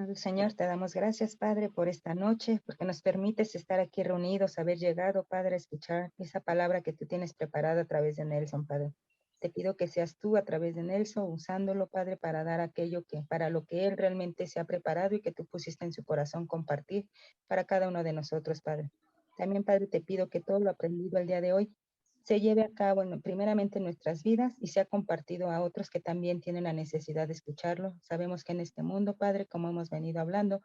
Amado Señor, te damos gracias, Padre, por esta noche, porque nos permites estar aquí reunidos, haber llegado, Padre, a escuchar esa palabra que tú tienes preparada a través de Nelson, Padre. Te pido que seas tú a través de Nelson, usándolo, Padre, para dar aquello que, para lo que él realmente se ha preparado y que tú pusiste en su corazón compartir para cada uno de nosotros, Padre. También, Padre, te pido que todo lo aprendido el día de hoy se lleve a cabo primeramente en nuestras vidas y sea compartido a otros que también tienen la necesidad de escucharlo. Sabemos que en este mundo, Padre, como hemos venido hablando,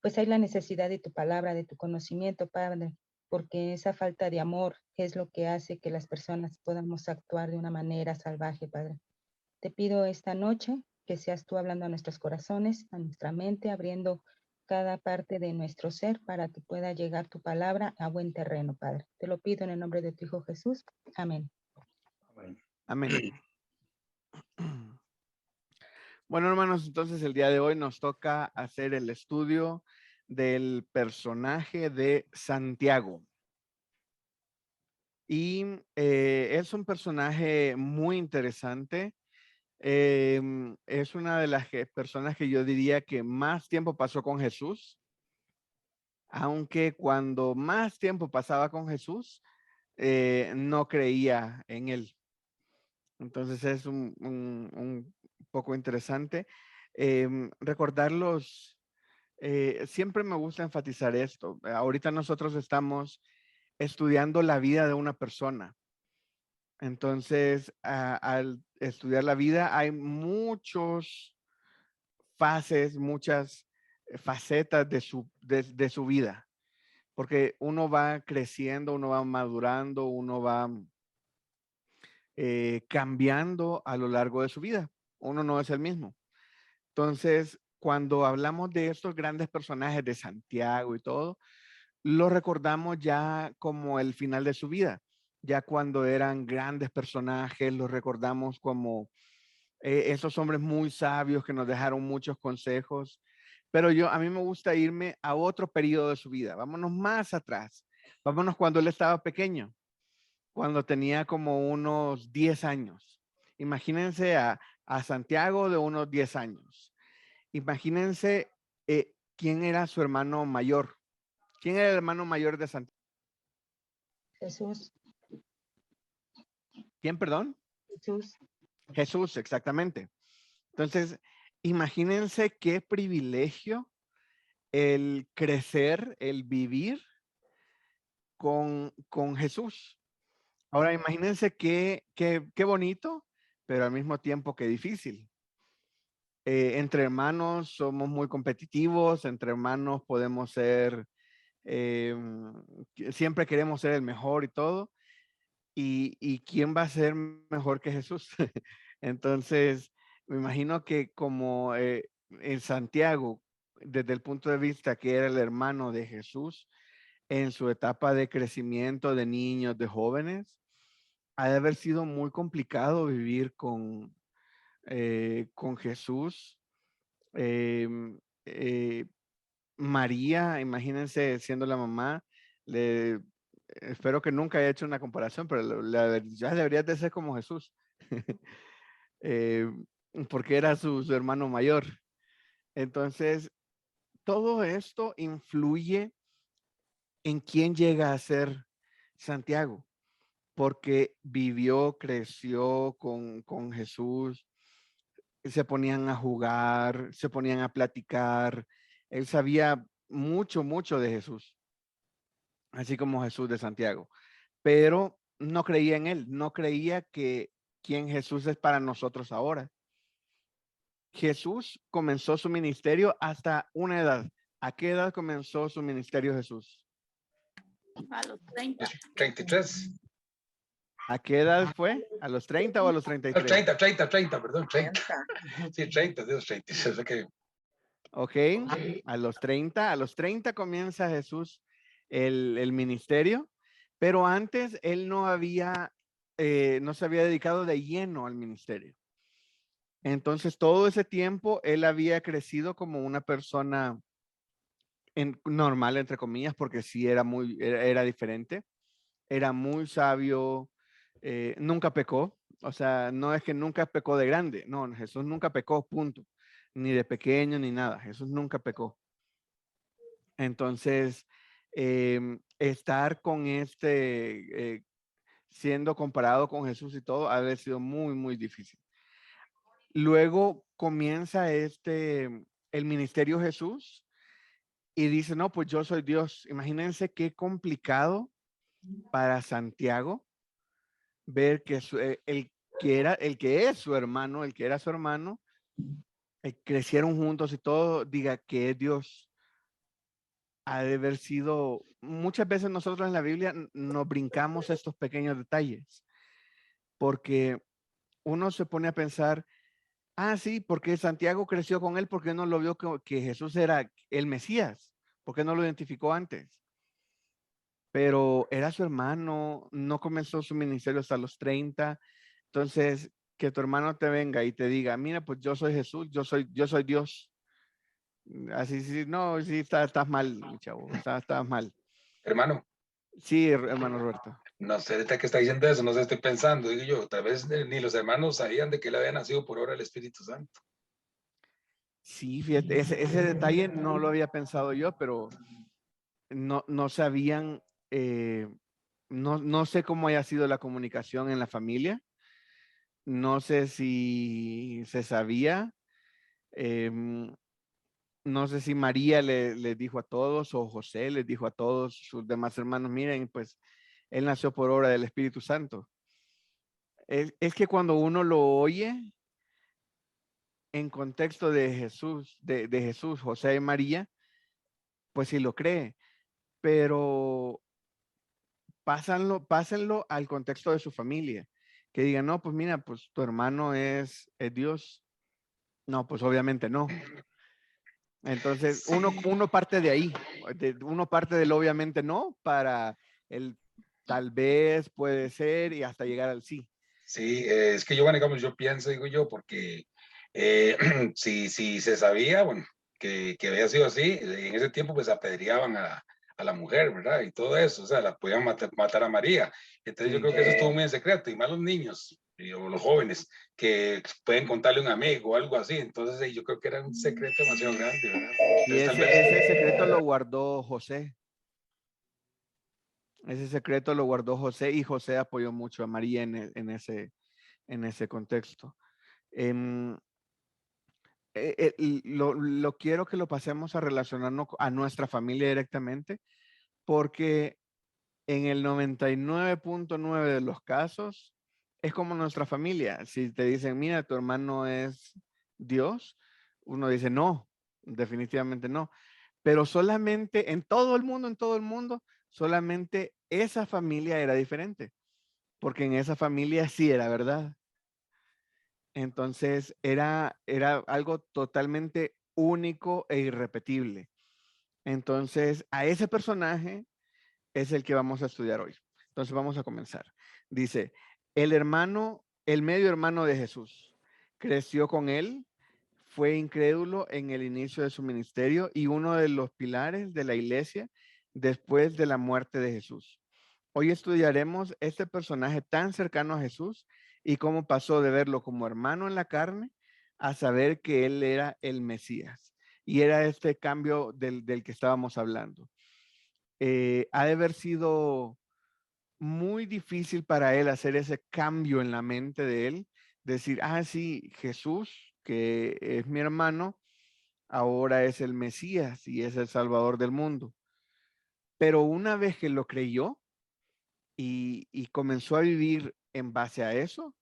pues hay la necesidad de tu palabra, de tu conocimiento, Padre, porque esa falta de amor es lo que hace que las personas podamos actuar de una manera salvaje, Padre. Te pido esta noche que seas tú hablando a nuestros corazones, a nuestra mente, abriendo cada parte de nuestro ser para que pueda llegar tu palabra a buen terreno, Padre. Te lo pido en el nombre de tu Hijo Jesús. Amén. Amén. Bueno, hermanos, entonces el día de hoy nos toca hacer el estudio del personaje de Santiago. Y es un personaje muy interesante. Es una de las personas que yo diría que más tiempo pasó con Jesús, aunque cuando más tiempo pasaba con Jesús, no creía en él. Entonces es un poco interesante. Recordarlos, siempre me gusta enfatizar esto. Ahorita nosotros estamos estudiando la vida de una persona. Entonces, al estudiar la vida hay muchos fases, muchas facetas de su vida, porque uno va creciendo, uno va madurando, uno va cambiando a lo largo de su vida. Uno no es el mismo. Entonces, cuando hablamos de estos grandes personajes de Santiago y todo, lo recordamos ya como el final de su vida. Ya cuando eran grandes personajes, los recordamos como esos hombres muy sabios que nos dejaron muchos consejos. Pero a mí me gusta irme a otro periodo de su vida. Vámonos más atrás. Vámonos cuando él estaba pequeño, cuando tenía como unos 10 años. Imagínense a Santiago de unos 10 años. Imagínense quién era su hermano mayor. ¿Quién era el hermano mayor de Santiago? Jesús. ¿Quién, perdón? Jesús. Jesús, exactamente. Entonces, imagínense qué privilegio el crecer, el vivir con Jesús. Ahora, imagínense qué bonito, pero al mismo tiempo qué difícil. Entre hermanos somos muy competitivos, entre hermanos podemos ser, siempre queremos ser el mejor y todo. ¿Y quién va a ser mejor que Jesús? Entonces, me imagino que como en Santiago, desde el punto de vista que era el hermano de Jesús, en su etapa de crecimiento de niños, de jóvenes, ha de haber sido muy complicado vivir con Jesús. Em, eh, María, imagínense siendo la mamá, le, espero que nunca haya hecho una comparación, pero ya debería de ser como Jesús, eh, porque era su hermano mayor. Entonces, todo esto influye en quién llega a ser Santiago, porque vivió, creció con Jesús, se ponían a jugar, se ponían a platicar, él sabía mucho, mucho de Jesús, así como Jesús de Santiago, pero no creía en él, no creía que quien Jesús es para nosotros ahora. Jesús comenzó su ministerio hasta una edad. ¿A qué edad comenzó su ministerio Jesús? A los 30. 33. ¿A qué edad fue? ¿A los 30 o a los 33? 30, perdón, 30. Sí, 30, Dios, 36. Okay. Ok, a los 30 comienza Jesús el ministerio, pero antes él no se había dedicado de lleno al ministerio. Entonces todo ese tiempo él había crecido como una persona normal, entre comillas, porque sí era diferente, era muy sabio, nunca pecó, o sea, no es que nunca pecó de grande, no, Jesús nunca pecó, punto. ni de pequeño, ni nada. Jesús nunca pecó. Entonces, estar con siendo comparado con Jesús y todo, ha de haber sido muy, muy difícil. Luego comienza el ministerio Jesús y dice, no, pues yo soy Dios. Imagínense qué complicado para Santiago ver que el que es su hermano, el que era su hermano, crecieron juntos y todo, diga que es Dios. Ha de haber sido, muchas veces nosotros en la Biblia nos brincamos estos pequeños detalles, porque uno se pone a pensar, sí, porque Santiago creció con él, porque no lo vio que Jesús era el Mesías, porque no lo identificó antes. Pero era su hermano, no comenzó su ministerio hasta los 30. Entonces, que tu hermano te venga y te diga, mira, pues yo soy Jesús, yo soy Dios. Así, sí, no, sí, estás mal, mi chavo, estás mal. Hermano, Sí, hermano Roberto. no sé, ahorita que está diciendo eso, no sé, estoy pensando, digo yo, tal vez ni los hermanos sabían de que él había nacido por obra del Espíritu Santo. Sí, fíjate, ese detalle no lo había pensado yo, pero no sabían, no sé cómo haya sido la comunicación en la familia, no sé si se sabía, no sé si María le dijo a todos o José les dijo a todos sus demás hermanos, miren, pues él nació por obra del Espíritu Santo. Es que cuando uno lo oye en contexto de Jesús, de Jesús, José y María, pues sí lo cree, pero pásenlo al contexto de su familia. Que digan, no, pues mira, pues tu hermano es Dios. No, pues obviamente no. Entonces, uno parte de ahí, uno parte del obviamente no para el tal vez, puede ser y hasta llegar al sí. Sí, es que yo, bueno, digamos, yo pienso, digo yo, porque si se sabía, bueno, que había sido así, en ese tiempo pues apedreaban a la mujer, ¿verdad? Y todo eso, o sea, la podían matar a María. Entonces yo Sí. creo que eso estuvo muy en secreto, y más los niños, o los jóvenes, que pueden contarle a un amigo o algo así. Entonces yo creo que era un secreto demasiado grande, ¿verdad? Y Entonces, tal vez, ese secreto lo guardó José. Ese secreto lo guardó José y José apoyó mucho a María en ese contexto. Em, lo quiero que lo pasemos a relacionarnos a nuestra familia directamente, porque en el 99.9 de los casos es como nuestra familia. Si te dicen, mira, tu hermano es Dios, uno dice, no, definitivamente no. Pero solamente en todo el mundo, solamente esa familia era diferente, porque en esa familia sí era verdad. Entonces era algo totalmente único e irrepetible. Entonces a ese personaje es el que vamos a estudiar hoy. Entonces vamos a comenzar. Dice, el medio hermano de Jesús, creció con él, fue incrédulo en el inicio de su ministerio y uno de los pilares de la iglesia después de la muerte de Jesús. Hoy estudiaremos este personaje tan cercano a Jesús y cómo pasó de verlo como hermano en la carne a saber que él era el Mesías. Y era este cambio del que estábamos hablando. Ha de haber sido muy difícil para él hacer ese cambio en la mente de él, decir, sí, Jesús, que es mi hermano, ahora es el Mesías y es el Salvador del mundo. Pero una vez que lo creyó y comenzó a vivir en base a eso,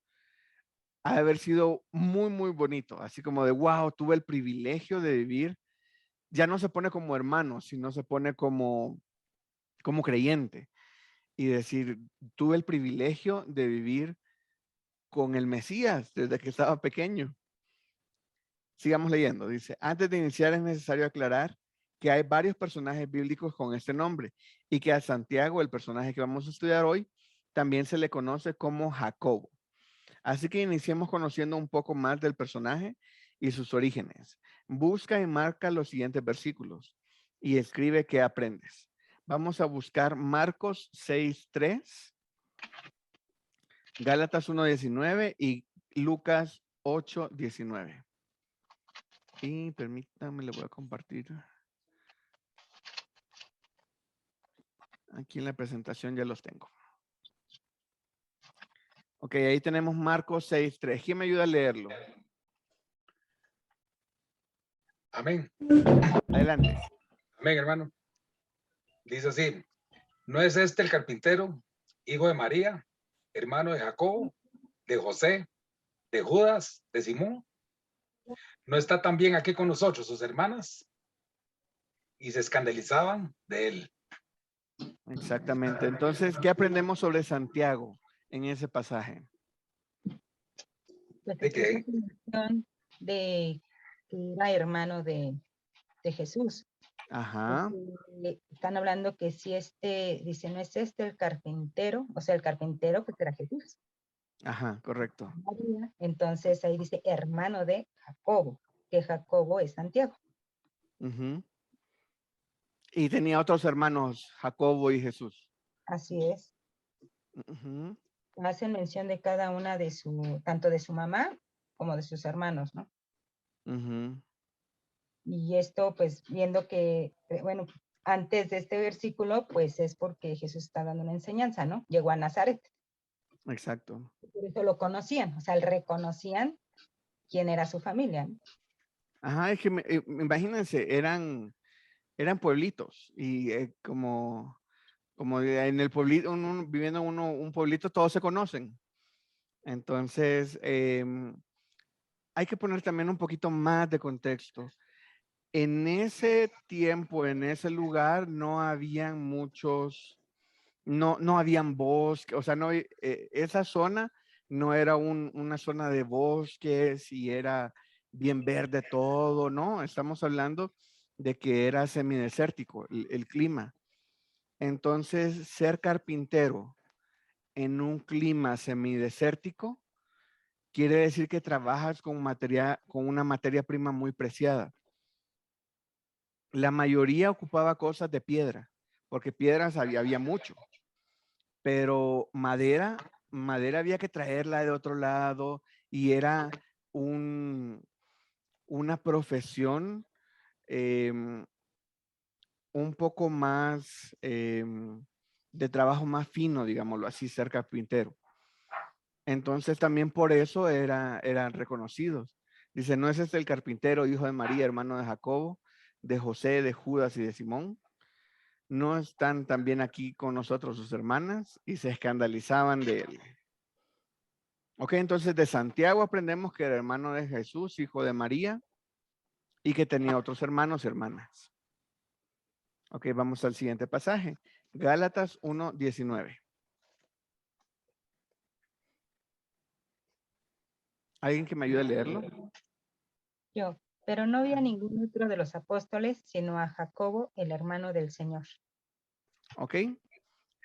ha de haber sido muy, muy bonito, así como de, wow, tuve el privilegio de vivir, ya no se pone como hermano, sino se pone como creyente y decir, tuve el privilegio de vivir con el Mesías desde que estaba pequeño. Sigamos leyendo. Dice, antes de iniciar es necesario aclarar que hay varios personajes bíblicos con este nombre y que a Santiago, el personaje que vamos a estudiar hoy, también se le conoce como Jacobo. Así que iniciemos conociendo un poco más del personaje y sus orígenes. Busca y marca los siguientes versículos y escribe qué aprendes. Vamos a buscar Marcos 6:3, Gálatas 1:19 y Lucas 8:19. Y permítanme, le voy a compartir. Aquí en la presentación ya los tengo. Ok, ahí tenemos Marcos 6:3. ¿Quién me ayuda a leerlo? Amén. Adelante. Amén, hermano. Dice así, ¿no es este el carpintero, hijo de María, hermano de Jacobo, de José, de Judas, de Simón? ¿No está también aquí con nosotros sus hermanas? Y se escandalizaban de él. Exactamente. Entonces, ¿qué aprendemos sobre Santiago en ese pasaje? Pues ¿De aquí es la qué? afirmación de que era hermano de Jesús. Ajá, Porque están hablando que si dice, no es este el carpintero, o sea, el carpintero que era Jesús. ajá, correcto. María, entonces ahí dice hermano de Jacobo, que Jacobo es Santiago. Ujú. Y tenía otros hermanos, Jacobo y Jesús. Así es. Ujú, Hacen mención de cada una tanto de su mamá como de sus hermanos, ¿no? ujú. Y esto, pues, viendo que, bueno, antes de este versículo, pues es porque Jesús está dando una enseñanza, ¿no? Llegó a Nazaret, Exacto. por eso lo conocían, o sea, reconocían quién era su familia, ¿no? Ajá, es que imagínense, eran pueblitos y como en el pueblito, viviendo un pueblito, todos se conocen. Entonces, hay que poner también un poquito más de contexto. En ese tiempo, en ese lugar, no habían muchos, no habían bosques, o sea, esa zona no era una zona de bosques y era bien verde todo, no, estamos hablando de que era semidesértico el clima. Entonces, ser carpintero en un clima semidesértico quiere decir que trabajas con una materia prima muy preciada. La mayoría ocupaba cosas de piedra, porque piedras había mucho, pero madera había que traerla de otro lado y era una profesión em, un poco más de trabajo más fino, digámoslo así, ser carpintero. Entonces también por eso eran reconocidos. Dice, ¿no es este el carpintero, hijo de María, hermano de Jacobo, de José, de Judas y de Simón? ¿No están también aquí con nosotros sus hermanas? Y se escandalizaban de él. Ok, entonces de Santiago aprendemos que era hermano de Jesús, hijo de María, y que tenía otros hermanos y hermanas. Ok, vamos al siguiente pasaje. Gálatas 1:19. ¿Alguien que me ayude a leerlo? Yo, pero no había ningún otro de los apóstoles, sino a Jacobo, el hermano del Señor. Ok.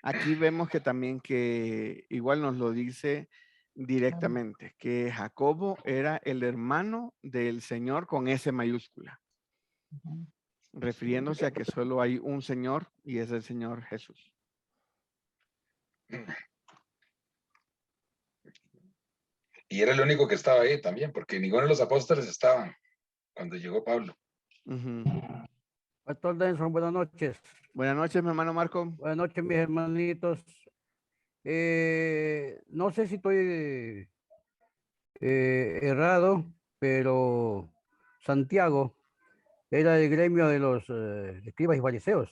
Aquí vemos que igual nos lo dice directamente, que Jacobo era el hermano del Señor con S mayúscula, Ujú. refiriéndose a que solo hay un Señor y es el Señor Jesús. Y era el único que estaba ahí también, porque ninguno de los apóstoles estaban cuando llegó Pablo. Ujú. Pastor Denson, buenas noches. Buenas noches, mi hermano Marco. Buenas noches, mis hermanitos. No sé si estoy errado, pero Santiago era el gremio de los escribas y fariseos.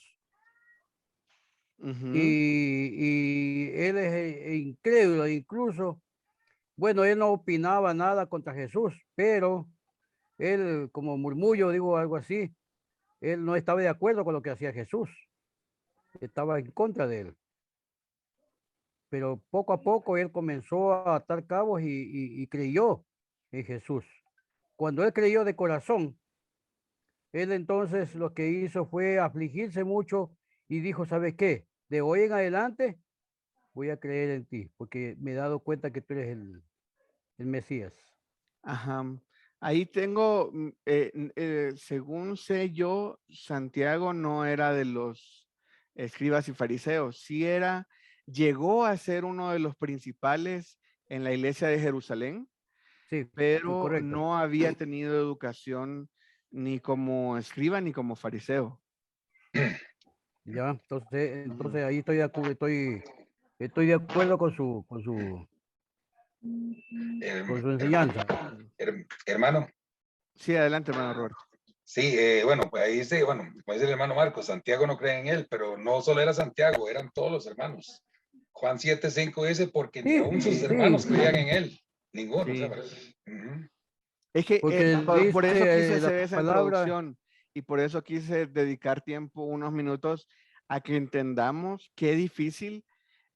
Ujú. Y él es incrédulo, incluso, bueno, él no opinaba nada contra Jesús, pero él, como murmullo, digo algo así, él no estaba de acuerdo con lo que hacía Jesús, estaba en contra de él. Pero poco a poco él comenzó a atar cabos y creyó en Jesús. Cuando él creyó de corazón, él entonces lo que hizo fue afligirse mucho y dijo, ¿sabes qué? De hoy en adelante voy a creer en ti, porque me he dado cuenta que tú eres el Mesías. Ajá. Ahí tengo, según sé yo, Santiago no era de los escribas y fariseos, llegó a ser uno de los principales en la iglesia de Jerusalén, Sí, pero correcto. no había tenido educación ni como escriba, ni como fariseo. Ya, entonces ahí estoy estoy de acuerdo con su enseñanza. Hermano, Sí, adelante, hermano Roberto. sí, bueno, pues ahí dice, bueno, como dice el hermano Marcos, Santiago no cree en él, pero no solo era Santiago, eran todos los hermanos. Juan 7:5 dice, porque ni Sí, aún sus sí, hermanos creían en él, ninguno. Sí. O sea, ujú. Es que porque por eso dice quise la hacer esa palabra, introducción y por eso quise dedicar tiempo, unos minutos, a que entendamos qué difícil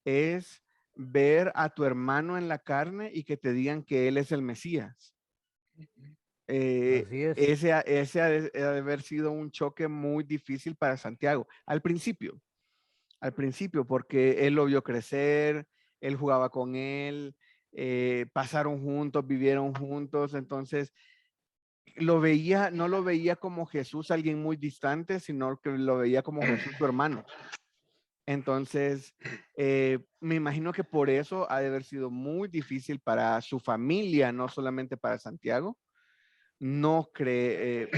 es ver a tu hermano en la carne y que te digan que él es el Mesías. así es. Ese ha de haber sido un choque muy difícil para Santiago al principio, porque él lo vio crecer, él jugaba con él, pasaron juntos, vivieron juntos, entonces no lo veía como Jesús, alguien muy distante, sino que lo veía como Jesús, su hermano. Entonces, me imagino que por eso ha de haber sido muy difícil para su familia, no solamente para Santiago, no creer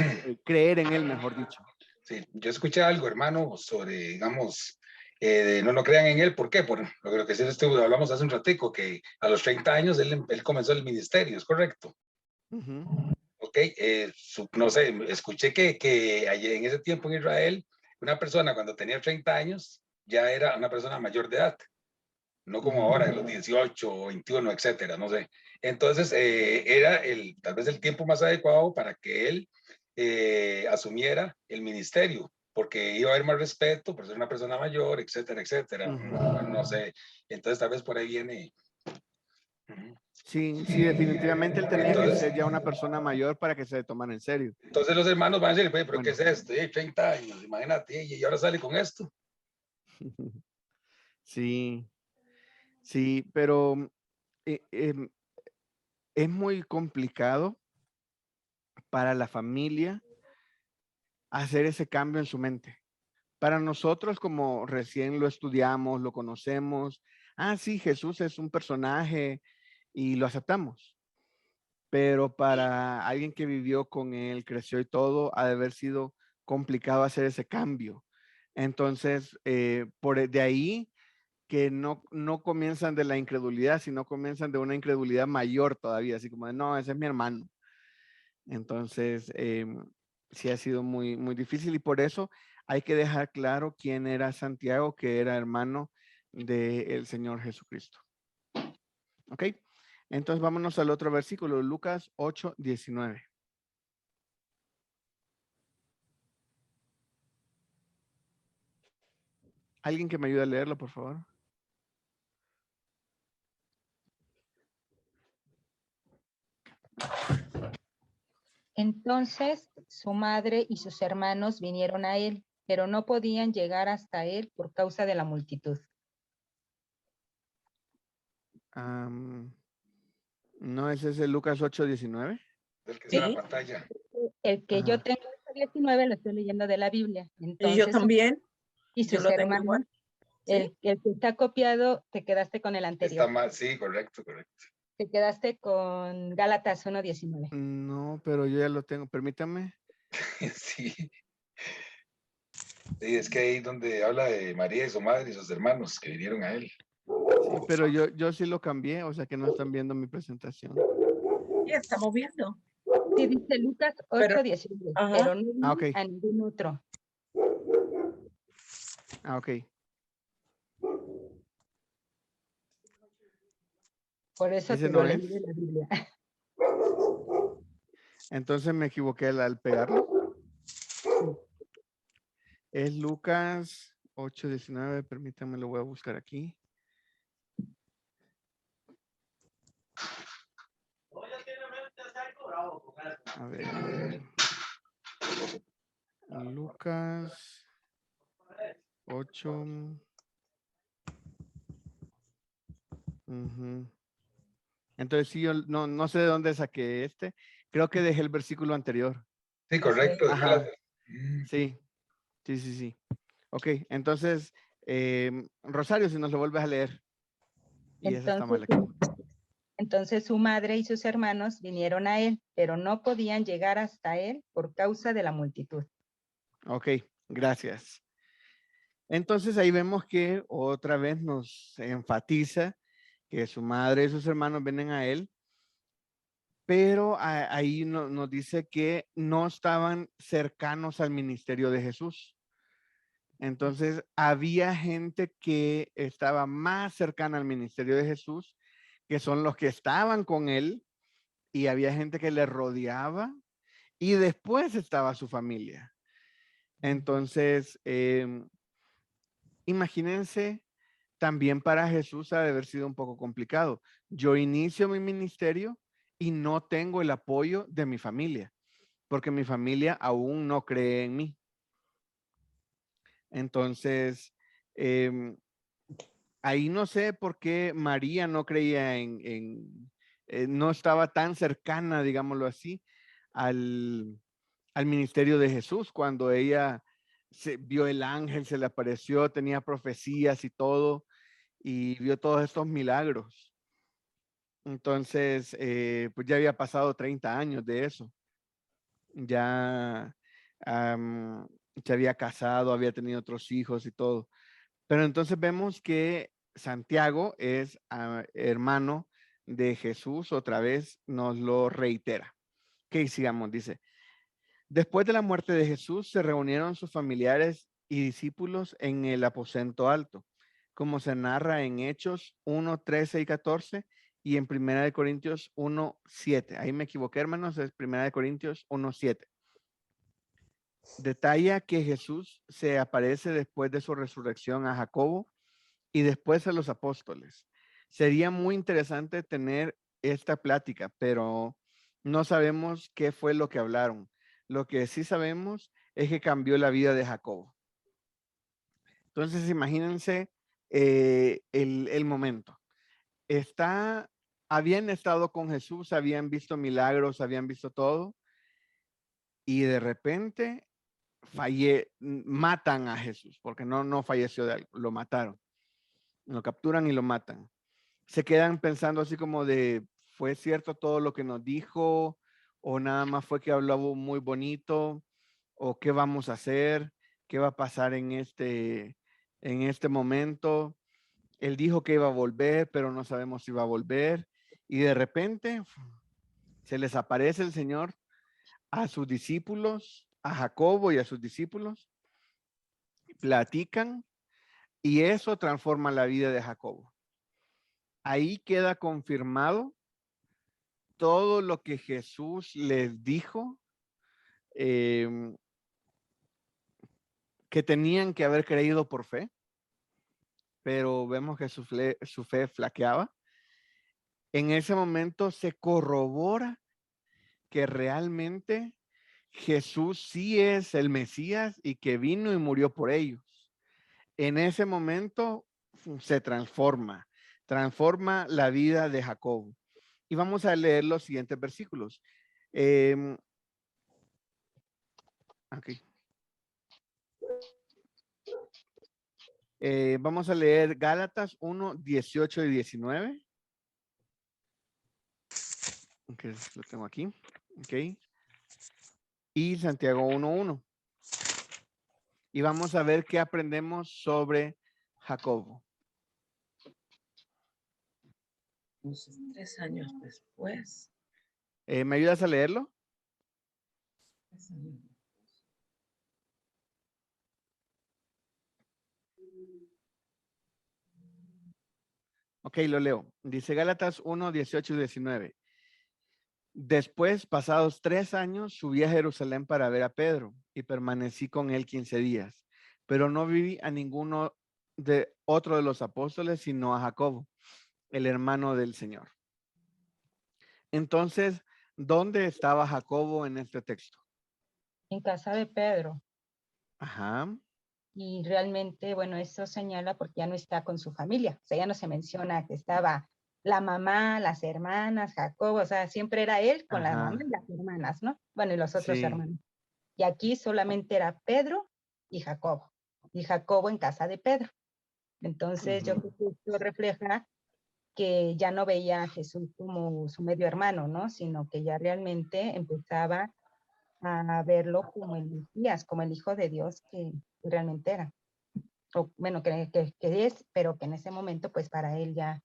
en él, mejor dicho. Sí, yo escuché algo, hermano, sobre, digamos, de no crean en él. ¿Por qué? Por lo que sí hablamos hace un ratico, que a los 30 años él comenzó el ministerio, ¿es correcto? Ok, no sé, escuché que allí en ese tiempo en Israel, una persona cuando tenía 30 años ya era una persona mayor de edad, no como ahora, de los 18 o 21, etcétera, no sé. Entonces, era tal vez el tiempo más adecuado para que él asumiera el ministerio, porque iba a haber más respeto por ser una persona mayor, etcétera, etcétera. No sé, entonces tal vez por ahí viene. Sí, sí, definitivamente él tenía que ser ya una persona mayor para que se le tomara en serio. Entonces los hermanos van a decir, pero Bueno. ¿qué es esto? 30 años, imagínate, y ahora sale con esto. Sí, sí, pero es muy complicado para la familia hacer ese cambio en su mente. Para nosotros, como recién lo estudiamos, lo conocemos, sí, Jesús es un personaje y lo aceptamos. Pero para alguien que vivió con él, creció y todo, ha de haber sido complicado hacer ese cambio. Entonces, de ahí que no comienzan de la incredulidad, sino comienzan de una incredulidad mayor todavía, así como de, no, ese es mi hermano. Entonces, sí ha sido muy, muy difícil y por eso hay que dejar claro quién era Santiago, que era hermano del Señor Jesucristo. ¿Ok? Entonces, vámonos al otro versículo, Lucas 8:19. ¿Alguien que me ayude a leerlo, por favor? Entonces su madre y sus hermanos vinieron a él, pero no podían llegar hasta él por causa de la multitud. ¿No es ese Lucas 8:19? El que está en la pantalla. El que yo Ajá. tengo, 19, lo estoy leyendo de la Biblia. Y Entonces, yo también. y Yo sus lo tengo hermanos, igual. ¿Sí? el que está copiado, te quedaste con el anterior. Está mal, sí, correcto. Te quedaste con Gálatas 1:19. No, pero yo ya lo tengo. Permítame. Sí. Sí, es que ahí donde habla de María y su madre y sus hermanos que vinieron a él. Sí, pero yo sí lo cambié, o sea que no están viendo mi presentación. Sí, estamos viendo. Sí, dice Lucas 8:19, pero no ok. a ningún otro. Ok. Por eso ¿Ese te lo no leí es? de la Biblia. Entonces me equivoqué al pegarlo. Es Lucas 8:19. Permítanme, lo voy a buscar aquí. A ver. Lucas 8. Entonces sí, yo no sé de dónde saqué este. Creo que dejé el versículo anterior. Sí, correcto. Ajá. Sí. Ok, entonces, Rosario, si nos lo vuelves a leer. Y eso está mal Entonces, aquí. Entonces su madre y sus hermanos vinieron a él, pero no podían llegar hasta él por causa de la multitud. Ok, gracias. Entonces ahí vemos que otra vez nos enfatiza que su madre y sus hermanos vienen a él, pero ahí nos dice que no estaban cercanos al ministerio de Jesús. Entonces había gente que estaba más cercana al ministerio de Jesús, que son los que estaban con él, y había gente que le rodeaba, y después estaba su familia. Entonces, imagínense, también para Jesús ha de haber sido un poco complicado. Yo inicio mi ministerio y no tengo el apoyo de mi familia, porque mi familia aún no cree en mí. Entonces, ahí no sé por qué María no creía no estaba tan cercana, digámoslo así, al ministerio de Jesús cuando ella vio el ángel, se le apareció, tenía profecías y todo, y vio todos estos milagros. Entonces, pues ya había pasado 30 años de eso. Ya se había casado, había tenido otros hijos y todo. Pero entonces vemos que Santiago es hermano de Jesús, otra vez nos lo reitera. Que sigamos, dice. Después de la muerte de Jesús, se reunieron sus familiares y discípulos en el aposento alto, como se narra en Hechos 1, 13 y 14 y en Primera de Corintios 1, 7. Ahí me equivoqué, hermanos, es Primera de Corintios 1, 7. Detalla que Jesús se aparece después de su resurrección a Jacobo y después a los apóstoles. Sería muy interesante tener esta plática, pero no sabemos qué fue lo que hablaron. Lo que sí sabemos es que cambió la vida de Jacobo. Entonces, imagínense el momento. Habían estado con Jesús, habían visto milagros, habían visto todo, y de repente matan a Jesús, porque no falleció de algo, lo mataron. Lo capturan y lo matan. Se quedan pensando así como de, ¿fue cierto todo lo que nos dijo? ¿O nada más fue que habló muy bonito? ¿O qué vamos a hacer? ¿Qué va a pasar en este momento? Él dijo que iba a volver, pero no sabemos si va a volver. Y de repente se les aparece el Señor a sus discípulos, a Jacobo y a sus discípulos, platican y eso transforma la vida de Jacobo. Ahí queda confirmado todo lo que Jesús les dijo que tenían que haber creído por fe, pero vemos que su fe flaqueaba. En ese momento se corrobora que realmente Jesús sí es el Mesías y que vino y murió por ellos. En ese momento se transforma la vida de Jacob. Y vamos a leer los siguientes versículos. Aquí. Vamos a leer Gálatas 1, 18 y 19. Ok, lo tengo aquí. Ok. Y Santiago 1, 1. Y vamos a ver qué aprendemos sobre Jacobo. 3 años después. ¿Me ayudas a leerlo? 3 años. Ok, lo leo. Dice Gálatas 1, 18 y 19. Después, pasados 3 años, subí a Jerusalén para ver a Pedro y permanecí con él 15 días. Pero no vi a ninguno de otro de los apóstoles, sino a Jacobo, el hermano del Señor. Entonces, ¿dónde estaba Jacobo en este texto? En casa de Pedro. Ajá. Y realmente, bueno, eso señala porque ya no está con su familia. O sea, ya no se menciona que estaba la mamá, las hermanas, Jacobo, o sea, siempre era él con la mamá y las hermanas, ¿no? Bueno, y los otros Sí. hermanos. Y aquí solamente era Pedro y Jacobo en casa de Pedro. Entonces, yo creo que esto refleja que ya no veía a Jesús como su medio hermano, ¿no? Sino que ya realmente empezaba a verlo como el Mesías, como el Hijo de Dios que realmente era. O bueno, que es, pero que en ese momento, pues para él ya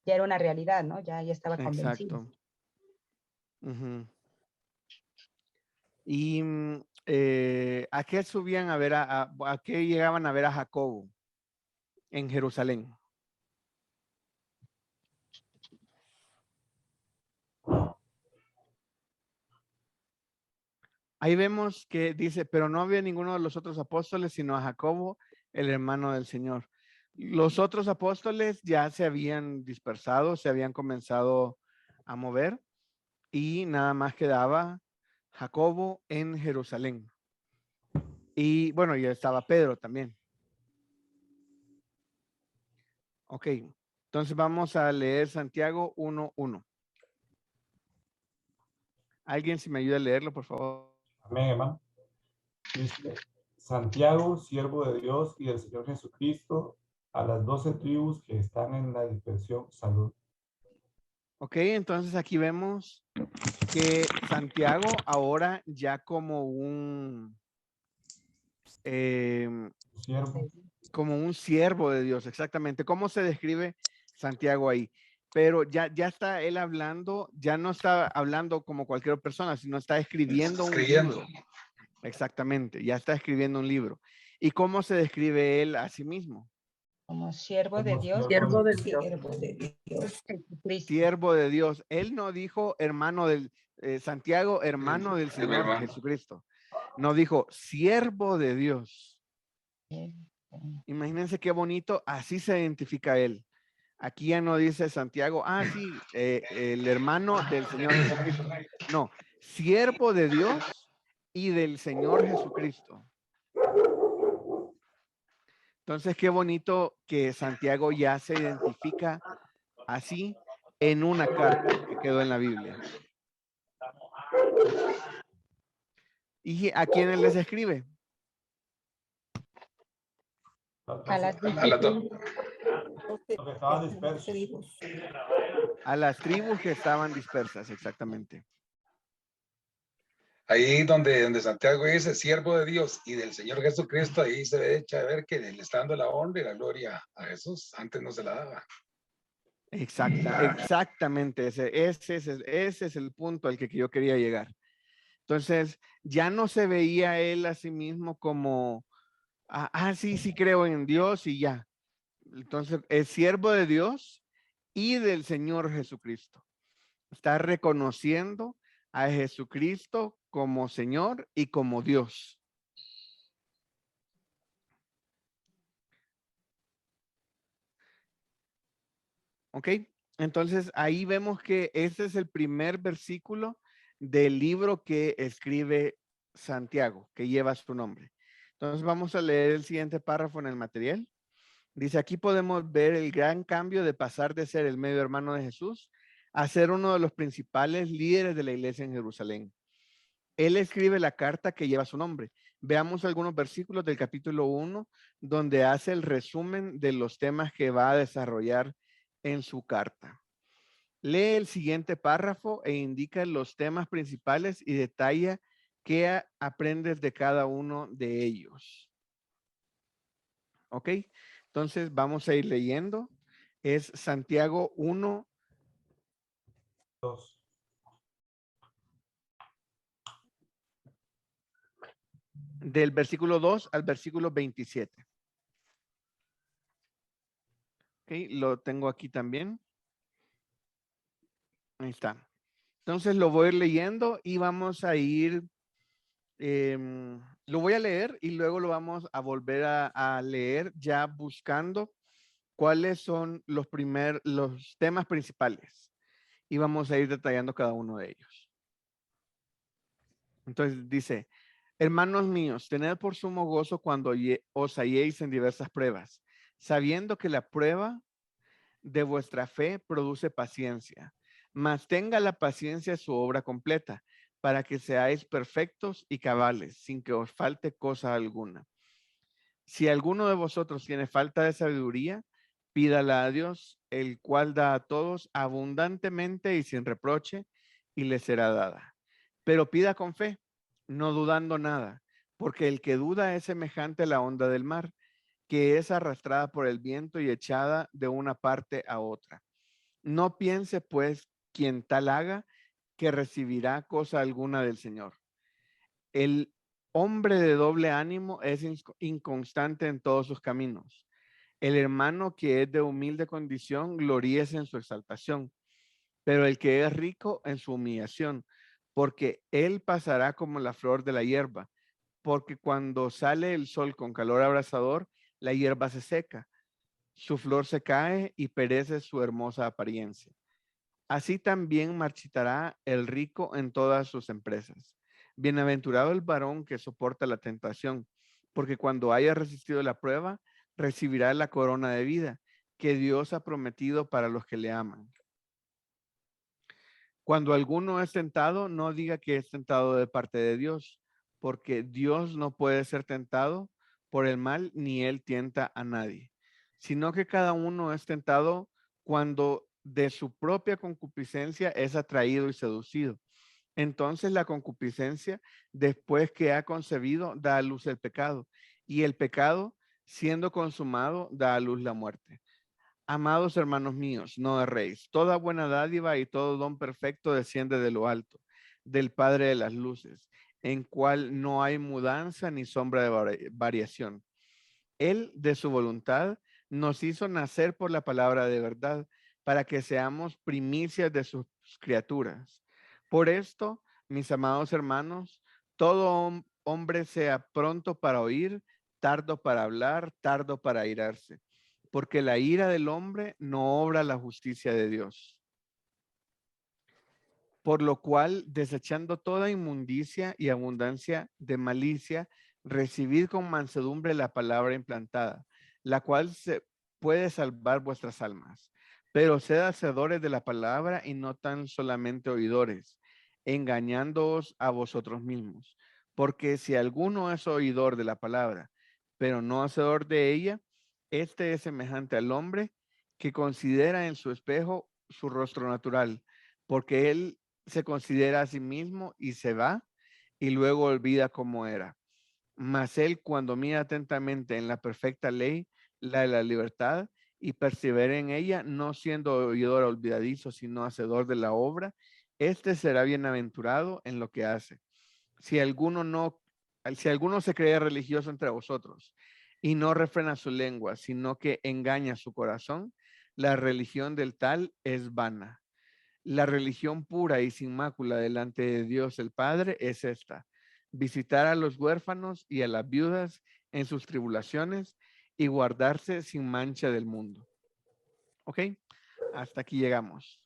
era una realidad, ¿no? Ya estaba convencido. Exacto. Ujú. Y ¿a qué subían a ver a qué llegaban a ver a Jacobo en Jerusalén? Ahí vemos que dice, pero no había ninguno de los otros apóstoles, sino a Jacobo, el hermano del Señor. Los otros apóstoles ya se habían dispersado, se habían comenzado a mover y nada más quedaba Jacobo en Jerusalén. Y bueno, ya estaba Pedro también. Ok, entonces vamos a leer Santiago 1:1. ¿Alguien si me ayuda a leerlo, por favor? Amén, hermano. Dice, Santiago, siervo de Dios y del Señor Jesucristo, a las 12 tribus que están en la dispersión, salud. Ok, entonces aquí vemos que Santiago ahora ya como un Siervo. como un siervo de Dios, exactamente. ¿Cómo se describe Santiago ahí? Pero ya está él hablando, ya no está hablando como cualquier persona, sino está escribiendo un libro. Exactamente, ya está escribiendo un libro. ¿Y cómo se describe él a sí mismo? Como siervo de Dios. Siervo de Dios. Siervo de Dios. Jesucristo. Siervo de Dios. Él no dijo hermano del Santiago, hermano del mi Señor hermano. Jesucristo. No dijo siervo de Dios. Imagínense qué bonito, así se identifica él. Aquí ya no dice Santiago, sí, el hermano del Señor Jesucristo. No, siervo de Dios y del Señor Jesucristo. Entonces, qué bonito que Santiago ya se identifica así en una carta que quedó en la Biblia. ¿Y a quiénes les escribe? A las Los que estaban dispersos. A las tribus que estaban dispersas, exactamente. Ahí donde Santiago dice siervo de Dios y del Señor Jesucristo, ahí se ve echa de ver que le está dando la honra y la gloria a Jesús. Antes no se la daba. Exactamente. Ese es el punto al que yo quería llegar. Entonces, ya no se veía él a sí mismo como, sí creo en Dios y ya. Entonces, es siervo de Dios y del Señor Jesucristo. Está reconociendo a Jesucristo como Señor y como Dios. ¿Ok? Entonces, ahí vemos que ese es el primer versículo del libro que escribe Santiago, que lleva su nombre. Entonces, vamos a leer el siguiente párrafo en el material. Dice, aquí podemos ver el gran cambio de pasar de ser el medio hermano de Jesús a ser uno de los principales líderes de la iglesia en Jerusalén. Él escribe la carta que lleva su nombre. Veamos algunos versículos del capítulo 1, donde hace el resumen de los temas que va a desarrollar en su carta. Lee el siguiente párrafo e indica los temas principales y detalla qué aprendes de cada uno de ellos. ¿Ok? Entonces vamos a ir leyendo. Es Santiago 1. 2. Del versículo 2 al versículo 27. Ok, lo tengo aquí también. Ahí está. Entonces lo voy a ir leyendo y vamos a ir, lo voy a leer y luego lo vamos a volver a leer ya buscando cuáles son los temas principales y vamos a ir detallando cada uno de ellos. Entonces dice, hermanos míos, tened por sumo gozo cuando os halléis en diversas pruebas, sabiendo que la prueba de vuestra fe produce paciencia, mas tenga la paciencia su obra completa, para que seáis perfectos y cabales, sin que os falte cosa alguna. Si alguno de vosotros tiene falta de sabiduría, Pídala a Dios, el cual da a todos abundantemente y sin reproche, y le será dada. Pero pida con fe, no dudando nada, porque el que duda es semejante a la onda del mar, que es arrastrada por el viento y echada de una parte a otra. No piense, pues, quien tal haga, que recibirá cosa alguna del Señor. El hombre de doble ánimo es inconstante en todos sus caminos. El hermano que es de humilde condición gloríese en su exaltación, pero el que es rico en su humillación, porque él pasará como la flor de la hierba, porque cuando sale el sol con calor abrasador, la hierba se seca, su flor se cae y perece su hermosa apariencia. Así también marchitará el rico en todas sus empresas. Bienaventurado el varón que soporta la tentación, porque cuando haya resistido la prueba, recibirá la corona de vida que Dios ha prometido para los que le aman. Cuando alguno es tentado, no diga que es tentado de parte de Dios, porque Dios no puede ser tentado por el mal, ni él tienta a nadie, sino que cada uno es tentado cuando de su propia concupiscencia es atraído y seducido. Entonces la concupiscencia, después que ha concebido, da a luz el pecado, y el pecado, siendo consumado, da a luz la muerte. Amados hermanos míos, no erréis. Toda buena dádiva y todo don perfecto desciende de lo alto, del Padre de las luces, en cual no hay mudanza ni sombra de variación. Él, de su voluntad, nos hizo nacer por la palabra de verdad, para que seamos primicias de sus criaturas. Por esto, mis amados hermanos, todo hombre sea pronto para oír, tardo para hablar, tardo para airarse, porque la ira del hombre no obra la justicia de Dios. Por lo cual, desechando toda inmundicia y abundancia de malicia, recibid con mansedumbre la palabra implantada, la cual se puede salvar vuestras almas. Pero sed hacedores de la palabra y no tan solamente oidores, engañándoos a vosotros mismos. Porque si alguno es oidor de la palabra, pero no hacedor de ella, este es semejante al hombre que considera en su espejo su rostro natural, porque él se considera a sí mismo y se va y luego olvida cómo era. Mas él, cuando mira atentamente en la perfecta ley, la de la libertad, y persevera en ella, no siendo oidor olvidadizo, sino hacedor de la obra, este será bienaventurado en lo que hace. Si alguno se cree religioso entre vosotros y no refrena su lengua, sino que engaña su corazón, la religión del tal es vana. La religión pura y sin mácula delante de Dios el Padre es esta: visitar a los huérfanos y a las viudas en sus tribulaciones y guardarse sin mancha del mundo. ¿Ok? Hasta aquí llegamos.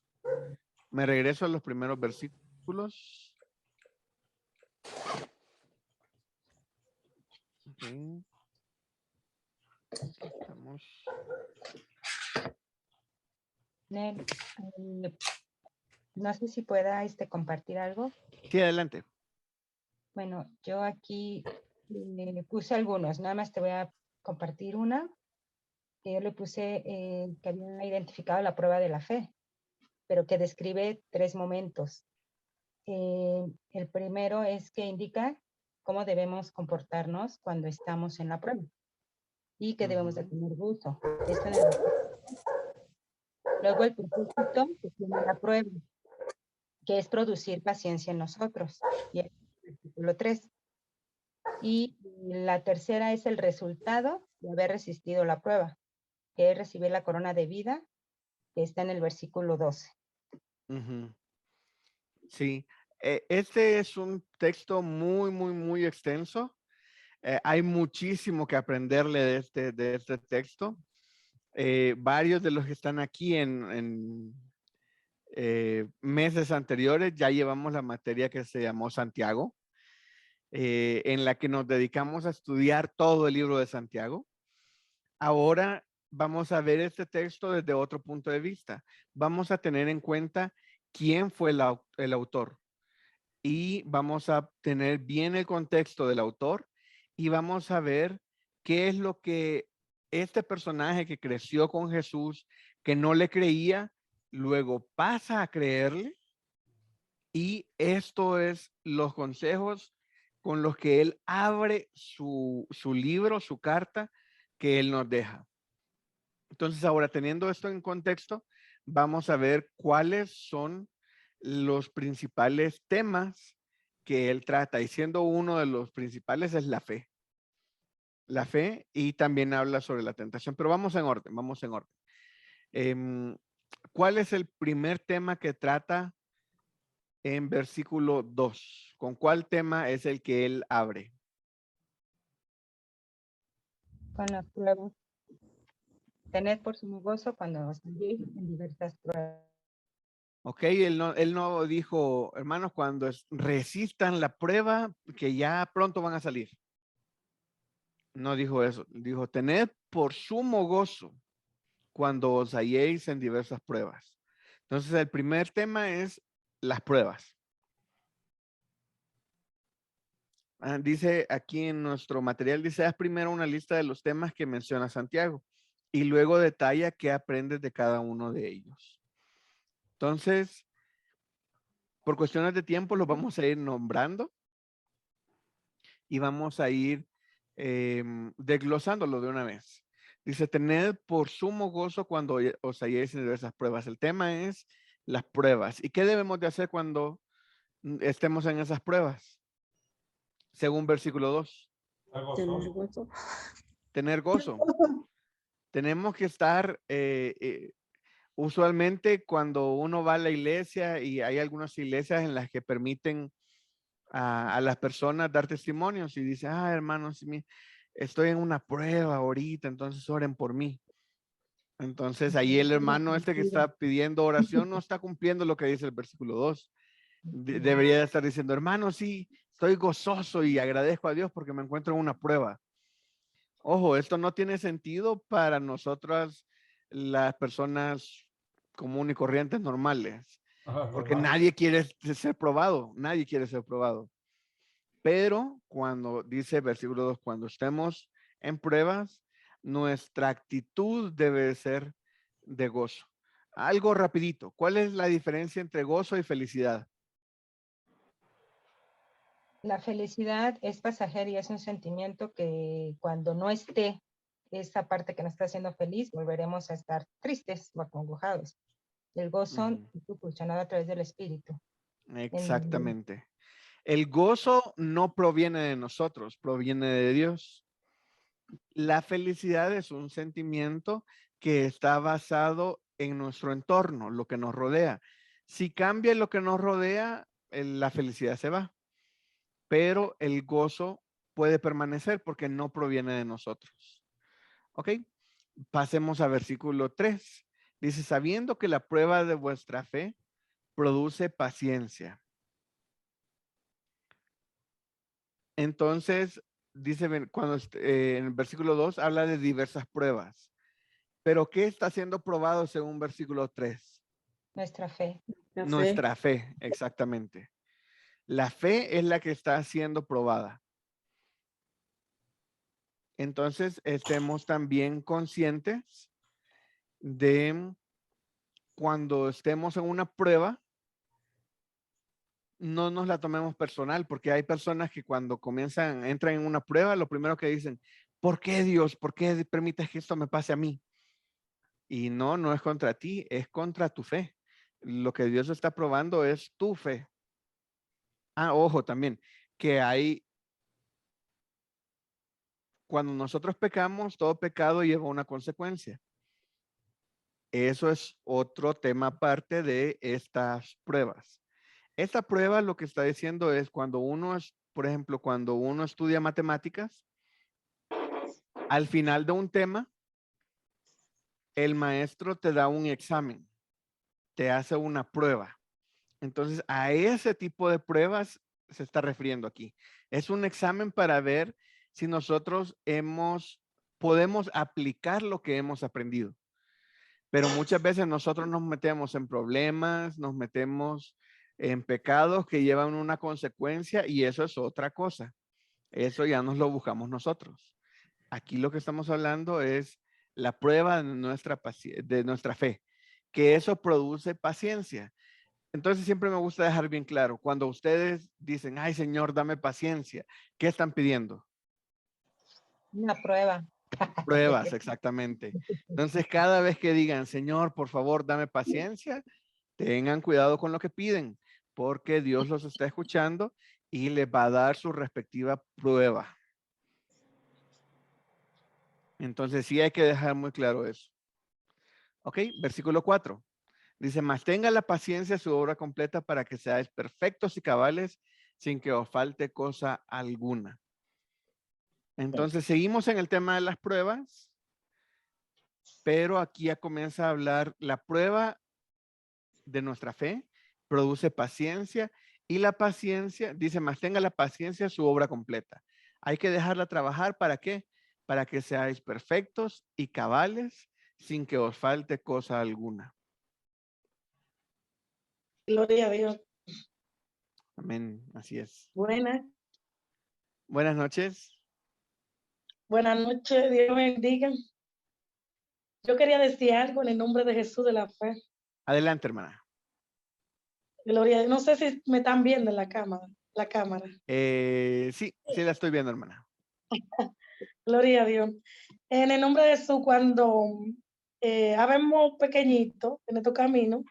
Me regreso a los primeros versículos. Okay. Vamos. Nel, no sé si pueda compartir algo. Sí, adelante. Bueno, yo aquí puse algunos, nada más te voy a compartir una, que yo le puse que había identificado la prueba de la fe, pero que describe 3 momentos. El primero es que indica cómo debemos comportarnos cuando estamos en la prueba y que debemos de tener gusto. Esto en el Luego el propósito que tiene la prueba, que es producir paciencia en nosotros. Y el versículo 3. Y la tercera es el resultado de haber resistido la prueba, que es recibir la corona de vida, que está en el versículo 12. Sí, este es un texto muy, muy, muy extenso. Hay muchísimo que aprenderle de este texto. Varios de los que están aquí en meses anteriores ya llevamos la materia que se llamó Santiago, en la que nos dedicamos a estudiar todo el libro de Santiago. Ahora vamos a ver este texto desde otro punto de vista. Vamos a tener en cuenta quién fue el autor y vamos a tener bien el contexto del autor y vamos a ver qué es lo que este personaje que creció con Jesús, que no le creía, luego pasa a creerle. Y esto es los consejos con los que él abre su libro, su carta que él nos deja. Entonces, ahora teniendo esto en contexto, vamos a ver cuáles son los principales temas que él trata. Y siendo uno de los principales es la fe. La fe, y también habla sobre la tentación. Pero vamos en orden, vamos en orden. ¿Cuál es el primer tema que trata en versículo 2? ¿Con cuál tema es el que él abre? Con las pruebas. Tened por sumo gozo cuando os halléis en diversas pruebas. Ok, él no dijo, hermanos, cuando resistan la prueba, que ya pronto van a salir. No dijo eso. Dijo, tened por sumo gozo cuando os halléis en diversas pruebas. Entonces, el primer tema es las pruebas. Dice aquí en nuestro material, dice, haz primero una lista de los temas que menciona Santiago y luego detalla qué aprendes de cada uno de ellos. Entonces, por cuestiones de tiempo, los vamos a ir nombrando y vamos a ir desglosándolo de una vez. Dice, tened por sumo gozo cuando os halléis en diversas pruebas. El tema es las pruebas. ¿Y qué debemos de hacer cuando estemos en esas pruebas? Según versículo 2. Tener gozo. Tener gozo. Tenemos que estar, usualmente cuando uno va a la iglesia, y hay algunas iglesias en las que permiten a las personas dar testimonios y dice, hermanos, estoy en una prueba ahorita, entonces oren por mí. Entonces ahí el hermano que está pidiendo oración no está cumpliendo lo que dice el versículo 2. Debería de estar diciendo, hermano, sí, estoy gozoso y agradezco a Dios porque me encuentro en una prueba. Ojo, esto no tiene sentido para nosotras, las personas comunes y corrientes normales, porque nadie quiere ser probado, nadie quiere ser probado. Pero cuando dice versículo 2, cuando estemos en pruebas, nuestra actitud debe ser de gozo. Algo rapidito, ¿cuál es la diferencia entre gozo y felicidad? La felicidad es pasajera y es un sentimiento que cuando no esté esa parte que nos está haciendo feliz, volveremos a estar tristes o acongojados. El gozo es proporcionado a través del Espíritu. Exactamente. El gozo no proviene de nosotros, proviene de Dios. La felicidad es un sentimiento que está basado en nuestro entorno, lo que nos rodea. Si cambia lo que nos rodea, la felicidad se va. Pero el gozo puede permanecer porque no proviene de nosotros. ¿Ok? Pasemos a versículo 3. Dice, sabiendo que la prueba de vuestra fe produce paciencia. Entonces, dice, cuando en el versículo 2 habla de diversas pruebas. Pero ¿qué está siendo probado según versículo 3? Nuestra fe. Nuestra fe, exactamente. La fe es la que está siendo probada. Entonces, estemos también conscientes de cuando estemos en una prueba, no nos la tomemos personal, porque hay personas que cuando entran en una prueba, lo primero que dicen, ¿por qué Dios? ¿Por qué permites que esto me pase a mí? Y no es contra ti, es contra tu fe. Lo que Dios está probando es tu fe. Ojo también, que cuando nosotros pecamos, todo pecado lleva una consecuencia. Eso es otro tema aparte de estas pruebas. Esta prueba lo que está diciendo es cuando por ejemplo, cuando uno estudia matemáticas, al final de un tema, el maestro te da un examen, te hace una prueba. Entonces, a ese tipo de pruebas se está refiriendo aquí. Es un examen para ver si nosotros podemos aplicar lo que hemos aprendido. Pero muchas veces nosotros nos metemos en problemas, nos metemos en pecados que llevan una consecuencia y eso es otra cosa. Eso ya nos lo buscamos nosotros. Aquí lo que estamos hablando es la prueba de nuestra fe, que eso produce paciencia. Entonces siempre me gusta dejar bien claro, cuando ustedes dicen, ay Señor, dame paciencia, ¿qué están pidiendo? Una prueba. Pruebas, exactamente. Entonces cada vez que digan, Señor, por favor, dame paciencia, tengan cuidado con lo que piden, porque Dios los está escuchando y les va a dar su respectiva prueba. Entonces sí hay que dejar muy claro eso. Ok, versículo 4. Dice, mas tenga la paciencia su obra completa para que seáis perfectos y cabales sin que os falte cosa alguna. Entonces seguimos en el tema de las pruebas, pero aquí ya comienza a hablar la prueba de nuestra fe, produce paciencia y la paciencia, dice, mas tenga la paciencia su obra completa. Hay que dejarla trabajar, ¿para qué? Para que seáis perfectos y cabales sin que os falte cosa alguna. Gloria a Dios. Amén, así es. Buenas Noches. Buenas noches, Dios bendiga. Yo quería decir algo en el nombre de Jesús de la fe. Adelante, hermana. Gloria a Dios. No sé si me están viendo en la cámara. Sí, la estoy viendo, hermana. Gloria a Dios. En el nombre de Jesús, cuando habemos pequeñitos en estos caminos,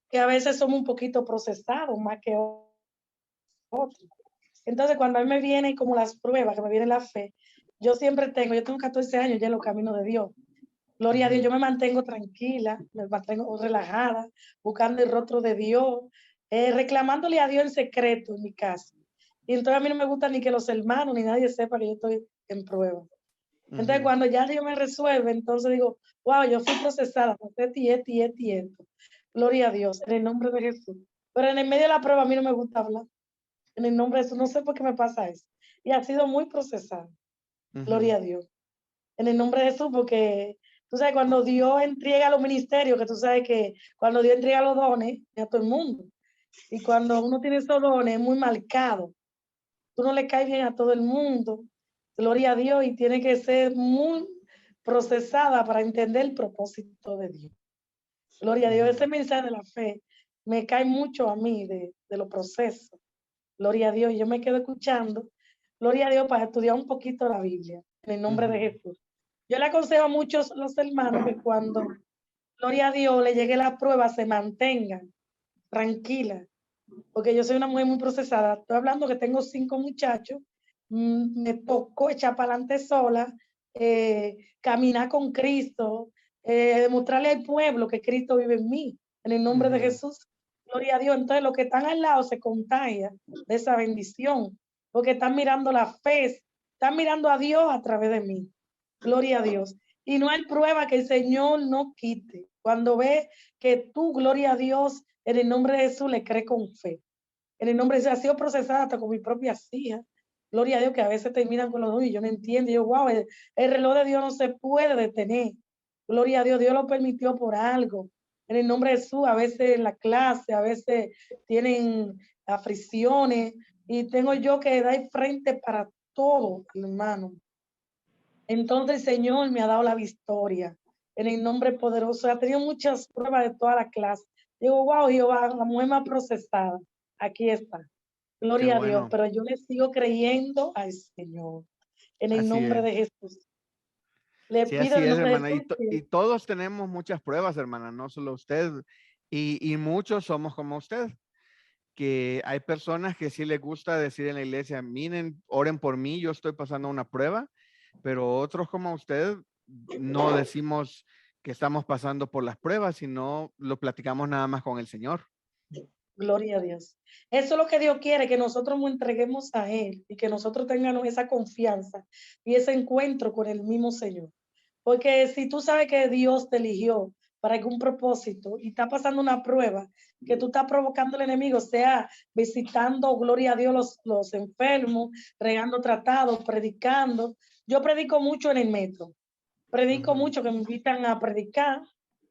que a veces somos un poquito procesados más que otros. Entonces, cuando a mí me vienen como las pruebas, que me viene la fe, yo tengo 14 años ya en los caminos de Dios. Gloria a Dios, yo me mantengo tranquila, me mantengo relajada, buscando el rostro de Dios, reclamándole a Dios en secreto en mi casa. Y entonces a mí no me gusta ni que los hermanos ni nadie sepa que yo estoy en prueba. Entonces cuando ya Dios me resuelve, entonces digo, wow, yo fui procesada por esto y esto y esto y esto. Gloria a Dios, en el nombre de Jesús. Pero en el medio de la prueba a mí no me gusta hablar. En el nombre de Jesús, no sé por qué me pasa eso. Y ha sido muy procesada. Gloria a Dios. En el nombre de Jesús, porque tú sabes, cuando Dios entrega los ministerios, que tú sabes que cuando Dios entrega los dones, a todo el mundo. Y cuando uno tiene esos dones, es muy marcado. Tú no le caes bien a todo el mundo. Gloria a Dios, y tiene que ser muy procesada para entender el propósito de Dios. Gloria a Dios. Ese mensaje de la fe me cae mucho a mí de los procesos. Gloria a Dios. Y yo me quedo escuchando. Gloria a Dios para estudiar un poquito la Biblia. En el nombre de Jesús. Yo le aconsejo a muchos los hermanos que cuando, gloria a Dios, le llegue la prueba, se mantengan tranquila, porque yo soy una mujer muy procesada. Estoy hablando que tengo 5 muchachos, me tocó echar para adelante sola, caminar con Cristo, demostrarle al pueblo que Cristo vive en mí, en el nombre de Jesús. Gloria a Dios. Entonces, los que están al lado se contagian de esa bendición, porque están mirando la fe, están mirando a Dios a través de mí. Gloria a Dios. Y no hay prueba que el Señor no quite. Cuando ve que tú, gloria a Dios, en el nombre de Jesús, le crees con fe. En el nombre de Jesús, ha sido procesada hasta con mis propias hijas. Gloria a Dios, que a veces terminan con los dos y yo no entiendo. Yo, wow, el reloj de Dios no se puede detener. Gloria a Dios, Dios lo permitió por algo. En el nombre de Jesús, a veces en la clase, a veces tienen aflicciones y tengo yo que dar frente para todo, hermano. Entonces el Señor me ha dado la victoria en el nombre poderoso. Ha tenido muchas pruebas de toda la clase. Digo, wow, Jehová, la mujer más procesada. Aquí está. Gloria a Dios. Pero yo le sigo creyendo al Señor. En el nombre de Jesús. Le pido así en es, nombre hermana. de Jesús Y todos tenemos muchas pruebas, hermana, no solo usted. Y muchos somos como usted. Que hay personas que sí les gusta decir en la iglesia, miren, oren por mí, yo estoy pasando una prueba, pero otros como usted no decimos que estamos pasando por las pruebas, sino lo platicamos nada más con el Señor. Gloria a Dios. Eso es lo que Dios quiere, que nosotros nos entreguemos a Él y que nosotros tengamos esa confianza y ese encuentro con el mismo Señor. Porque si tú sabes que Dios te eligió para algún propósito y está pasando una prueba que tú estás provocando al enemigo, sea visitando, gloria a Dios, los enfermos, regando tratados, predicando. Yo predico mucho en el metro. Predico mucho, que me invitan a predicar,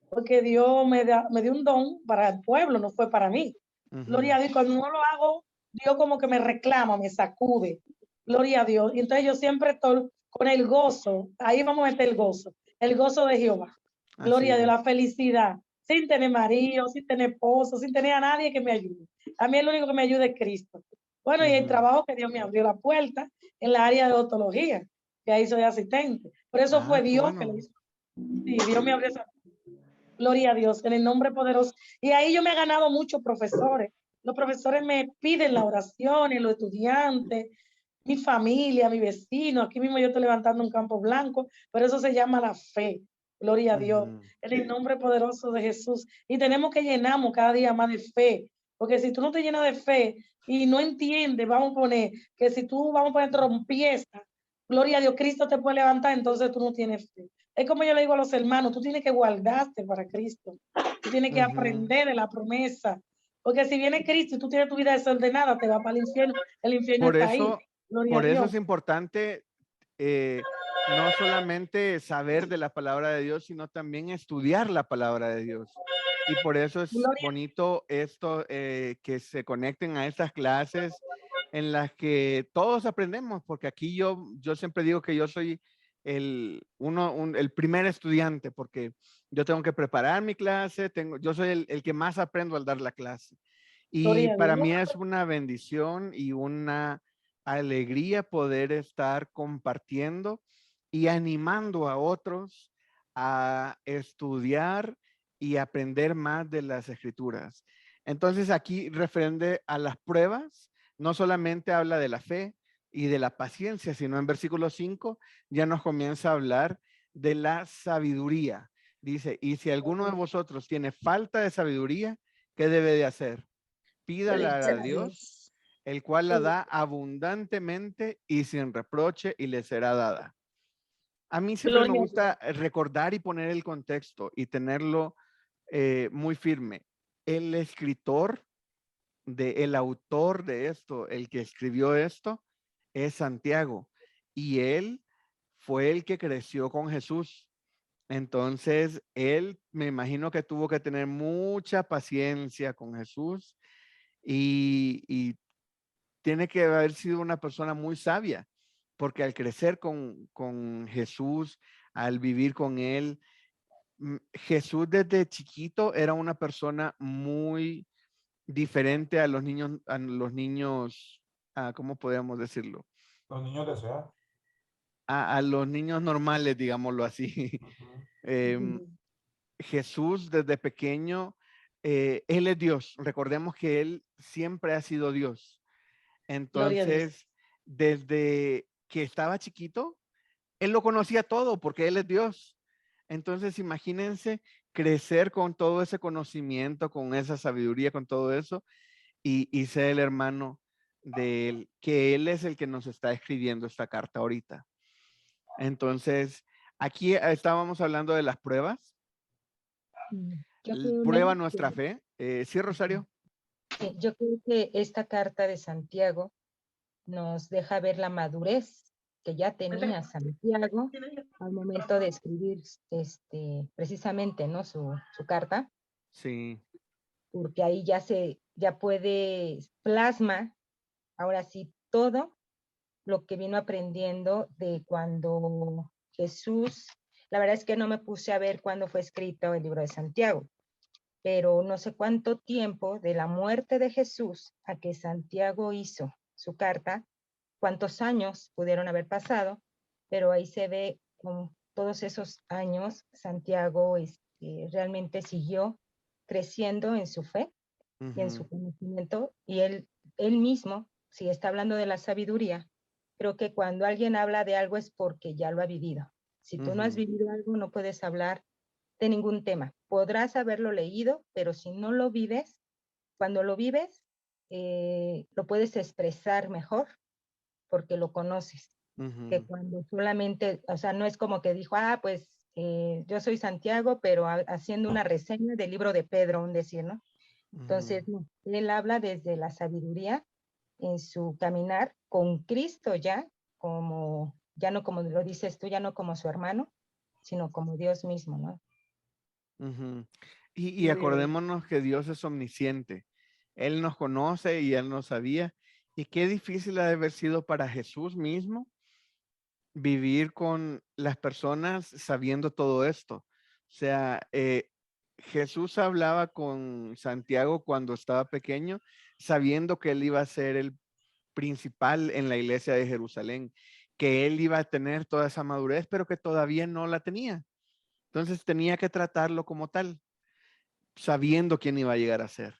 porque Dios me dio un don para el pueblo, no fue para mí. Gloria a Dios. Cuando no lo hago, Dios como que me reclama, me sacude. Gloria a Dios. Y entonces yo siempre estoy con el gozo. Ahí vamos a meter el gozo. el gozo de Jehová. Así Gloria a Dios, es. la felicidad. Sin tener marido, sin tener esposo, sin tener a nadie que me ayude. A mí el único que me ayuda es Cristo. Bueno, y el Ujú. trabajo que Dios me abrió la puerta en la área de odontología, que ahí soy asistente. Por eso Ah, fue qué Dios que lo bueno. hizo. Sí, Dios me abrió esa. Gloria a Dios, en el nombre poderoso. Y ahí yo me he ganado muchos profesores. Los profesores me piden la oración, los estudiantes, mi familia, mi vecino. Aquí mismo yo estoy levantando un campo blanco, pero eso se llama la fe. Gloria a Dios. Ujú. En el nombre poderoso de Jesús. Y tenemos que llenarnos cada día más de fe. Porque si tú no te llenas de fe y no entiendes, vamos a poner que si tú, vamos a poner trompieza, gloria a Dios, Cristo te puede levantar, entonces tú no tienes fe. Es como yo le digo a los hermanos, tú tienes que guardarte para Cristo. Tú tienes que Ujú. aprender de la promesa. Porque si viene Cristo y tú tienes tu vida desordenada, te va para el infierno. El infierno Por está ahí. eso, Gloria a por eso Dios. es importante no solamente saber de la palabra de Dios, sino también estudiar la palabra de Dios. Y por eso es Gloria bonito esto, que se conecten a estas clases en las que todos aprendemos, porque aquí yo siempre digo que yo soy el primer estudiante, porque yo tengo que preparar mi clase, yo soy el que más aprendo al dar la clase. Y Gloria a para Dios. mí es una bendición y una alegría poder estar compartiendo y animando a otros a estudiar y aprender más de las escrituras. Entonces aquí referente a las pruebas, no solamente habla de la fe y de la paciencia, sino en versículo 5 ya nos comienza a hablar de la sabiduría. Dice, y si alguno de vosotros tiene falta de sabiduría, ¿qué debe de hacer? Pídala a Dios, el cual la da abundantemente y sin reproche y le será dada. A mí siempre me Gloria a Dios. gusta recordar y poner el contexto y tenerlo muy firme. El escritor, el autor de esto, el que escribió esto, es Santiago. Y él fue el que creció con Jesús. Entonces, él me imagino que tuvo que tener mucha paciencia con Jesús y tiene que haber sido una persona muy sabia, porque al crecer con Jesús, al vivir con él, Jesús desde chiquito era una persona muy diferente a los niños, ¿cómo podríamos decirlo? Los niños de su edad. A los niños normales, digámoslo así. Ujú. Em, Jesús desde pequeño, Él es Dios. Recordemos que Él siempre ha sido Dios. Gloria a Dios. Entonces, desde que estaba chiquito, Él lo conocía todo porque Él es Dios. Entonces, imagínense crecer con todo ese conocimiento, con esa sabiduría, con todo eso, y ser el hermano de Él, que Él es el que nos está escribiendo esta carta ahorita. Entonces, aquí estábamos hablando de las pruebas. Yo creo, Prueba Nelly, nuestra fe. ¿Sí, Rosario? yo creo que esta carta de Santiago nos deja ver la madurez que ya tenía Santiago al momento de escribir precisamente, ¿no? su carta, Sí. porque ahí ya puede plasma, ahora sí, todo lo que vino aprendiendo de cuando Jesús, la verdad es que no me puse a ver cuándo fue escrito el libro de Santiago, pero no sé cuánto tiempo de la muerte de Jesús a que Santiago hizo su carta, cuántos años pudieron haber pasado, pero ahí se ve con todos esos años Santiago realmente siguió creciendo en su fe y en su conocimiento, y él mismo, si está hablando de la sabiduría, creo que cuando alguien habla de algo es porque ya lo ha vivido. Si tú no has vivido algo, no puedes hablar de ningún tema. Podrás haberlo leído, pero si no lo vives, cuando lo vives, lo puedes expresar mejor porque lo conoces, que cuando solamente, o sea, no es como que dijo, pues yo soy Santiago, pero haciendo una reseña del libro de Pedro, un decir, ¿no? Entonces, no, él habla desde la sabiduría en su caminar con Cristo ya no como lo dices tú, ya no como su hermano, sino como Dios mismo, ¿no? Y acordémonos que Dios es omnisciente. Él nos conoce y Él nos sabía. Y qué difícil ha de haber sido para Jesús mismo vivir con las personas sabiendo todo esto. O sea, Jesús hablaba con Santiago cuando estaba pequeño, sabiendo que él iba a ser el principal en la iglesia de Jerusalén, que él iba a tener toda esa madurez, pero que todavía no la tenía. Entonces tenía que tratarlo como tal, sabiendo quién iba a llegar a ser.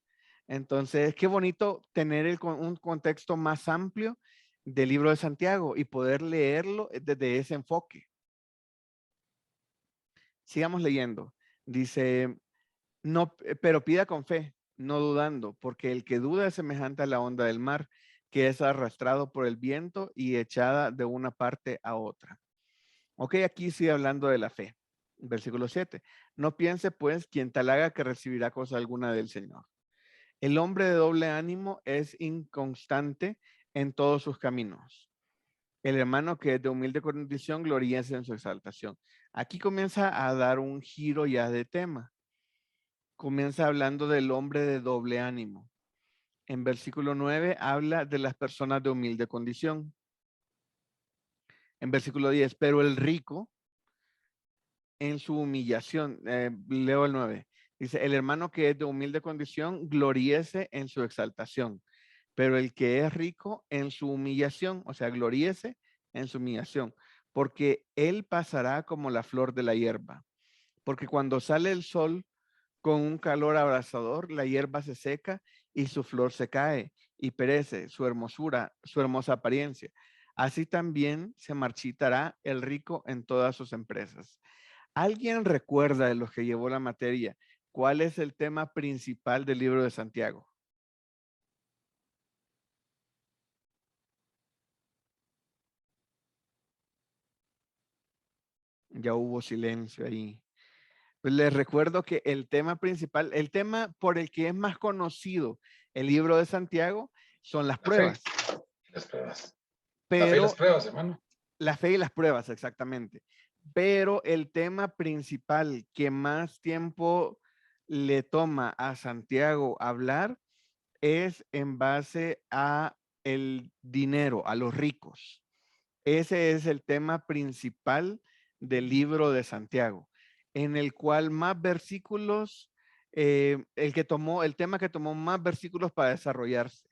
Entonces, qué bonito tener un contexto más amplio del libro de Santiago y poder leerlo desde ese enfoque. Sigamos leyendo. Dice, no, pero pida con fe, no dudando, porque el que duda es semejante a la onda del mar, que es arrastrado por el viento y echada de una parte a otra. Ok, aquí sigue hablando de la fe. Versículo 7. No piense pues quien tal haga que recibirá cosa alguna del Señor. El hombre de doble ánimo es inconstante en todos sus caminos. El hermano que es de humilde condición gloríese en su exaltación. Aquí comienza a dar un giro ya de tema. Comienza hablando del hombre de doble ánimo. En versículo 9 habla de las personas de humilde condición. En versículo 10, pero el rico en su humillación, leo el 9, dice, el hermano que es de humilde condición gloríese en su exaltación, pero el que es rico en su humillación, o sea, gloríese en su humillación, porque él pasará como la flor de la hierba, porque cuando sale el sol con un calor abrasador, la hierba se seca y su flor se cae y perece su hermosura, su hermosa apariencia. Así también se marchitará el rico en todas sus empresas. ¿Alguien recuerda de los que llevó la materia cuál es el tema principal del libro de Santiago? Ya hubo silencio ahí. Pues les recuerdo que el tema principal, el tema por el que es más conocido el libro de Santiago son las La fe pruebas. y las pruebas. La fe y las Pero pruebas, hermano. la fe y las pruebas, exactamente. Pero el tema principal que más tiempo le toma a Santiago hablar es en base a el dinero, a los ricos. Ese es el tema principal del libro de Santiago, en el cual más versículos, el tema que tomó más versículos para desarrollarse.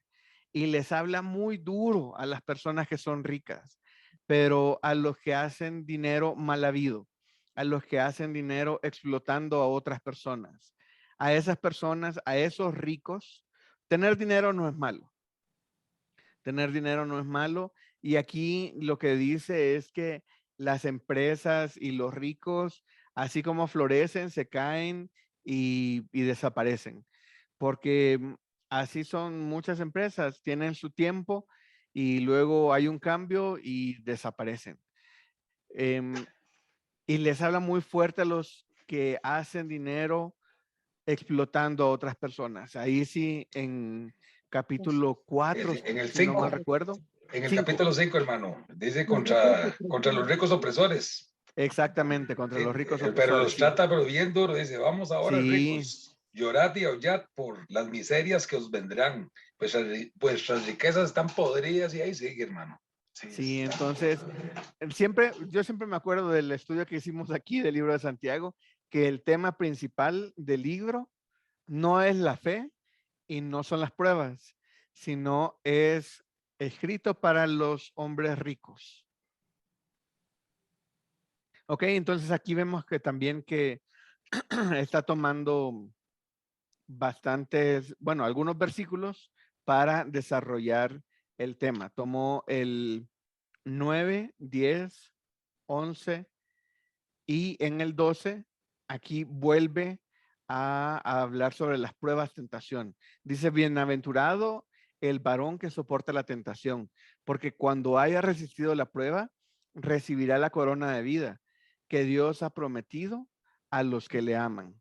Y les habla muy duro a las personas que son ricas, pero a los que hacen dinero mal habido, a los que hacen dinero explotando a otras personas, a esas personas, a esos ricos. Tener dinero no es malo. Tener dinero no es malo. Y aquí lo que dice es que las empresas y los ricos, así como florecen, se caen y desaparecen. Porque así son muchas empresas, tienen su tiempo y luego hay un cambio y desaparecen. Y les habla muy fuerte a los que hacen dinero explotando a otras personas. Ahí sí, en capítulo 4, En el si no mal 5, recuerdo. en el 5, capítulo 5, hermano, dice contra los ricos opresores. exactamente, contra Sí, los ricos pero opresores, los sí. trata pero bien duro. Dice, vamos ahora Sí, ricos, llorad y aullad por las miserias que os vendrán. Pues vuestras riquezas están podridas y ahí sigue, hermano. Sí, sí, entonces, yo siempre me acuerdo del estudio que hicimos aquí del libro de Santiago, que el tema principal del libro no es la fe y no son las pruebas, sino es escrito para los hombres ricos. Ok, entonces aquí vemos que también que está tomando bastantes, bueno, algunos versículos para desarrollar el tema. Tomó el 9, 10, 11 y en el 12, aquí vuelve a hablar sobre las pruebas tentación. Dice, bienaventurado el varón que soporta la tentación, porque cuando haya resistido la prueba, recibirá la corona de vida que Dios ha prometido a los que le aman.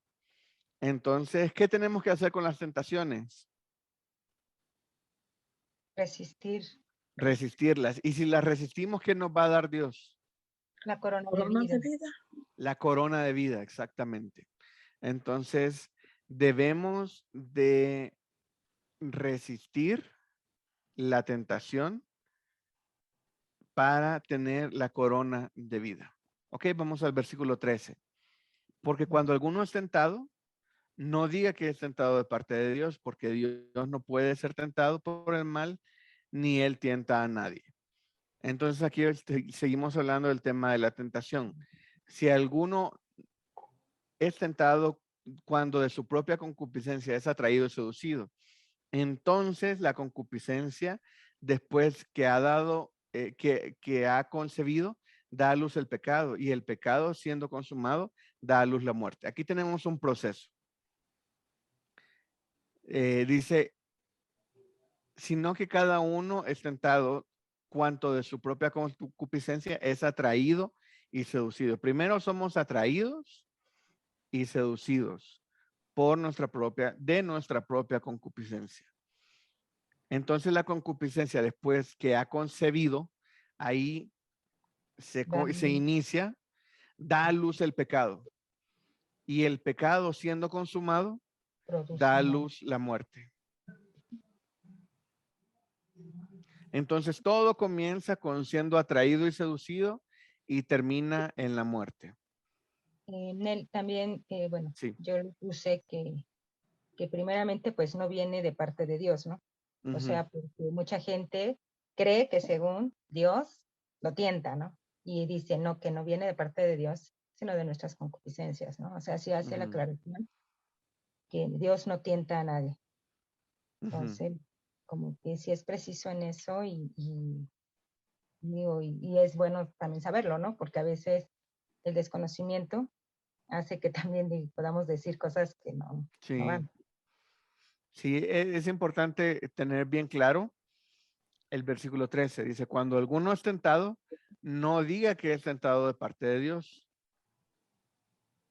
Entonces, ¿qué tenemos que hacer con las tentaciones? Resistir Resistirlas. Y si las resistimos, ¿qué nos va a dar Dios? la corona de Corona vida. de vida. La corona de vida, exactamente. Entonces, debemos de resistir la tentación para tener la corona de vida. Ok, vamos al versículo 13. Porque cuando alguno es tentado, no diga que es tentado de parte de Dios, porque Dios no puede ser tentado por el mal, ni él tienta a nadie. Entonces aquí seguimos hablando del tema de la tentación. Si alguno es tentado cuando de su propia concupiscencia es atraído y seducido, entonces la concupiscencia, después que ha dado, que ha concebido, da a luz el pecado, y el pecado, siendo consumado, da a luz la muerte. Aquí tenemos un proceso. Dice, sino que cada uno es tentado cuanto de su propia concupiscencia es atraído y seducido. Primero somos atraídos y seducidos por de nuestra propia concupiscencia. Entonces la concupiscencia, después que ha concebido, ahí se inicia, da a luz el pecado. Y el pecado, siendo consumado, da a luz la muerte. Entonces todo comienza con siendo atraído y seducido y termina en la muerte. También, bueno, Sí. yo le puse que primeramente pues no viene de parte de Dios, ¿no? O sea, porque mucha gente cree que según Dios lo tienta, ¿no? Y dice, no, que no viene de parte de Dios, sino de nuestras concupiscencias, ¿no? O sea, sí hace la aclaración que Dios no tienta a nadie. Entonces, como que sí es preciso en eso y es bueno también saberlo, ¿no? Porque a veces el desconocimiento hace que también podamos decir cosas que no van. Sí, es importante tener bien claro el versículo 13. Dice, cuando alguno es tentado, no diga que es tentado de parte de Dios,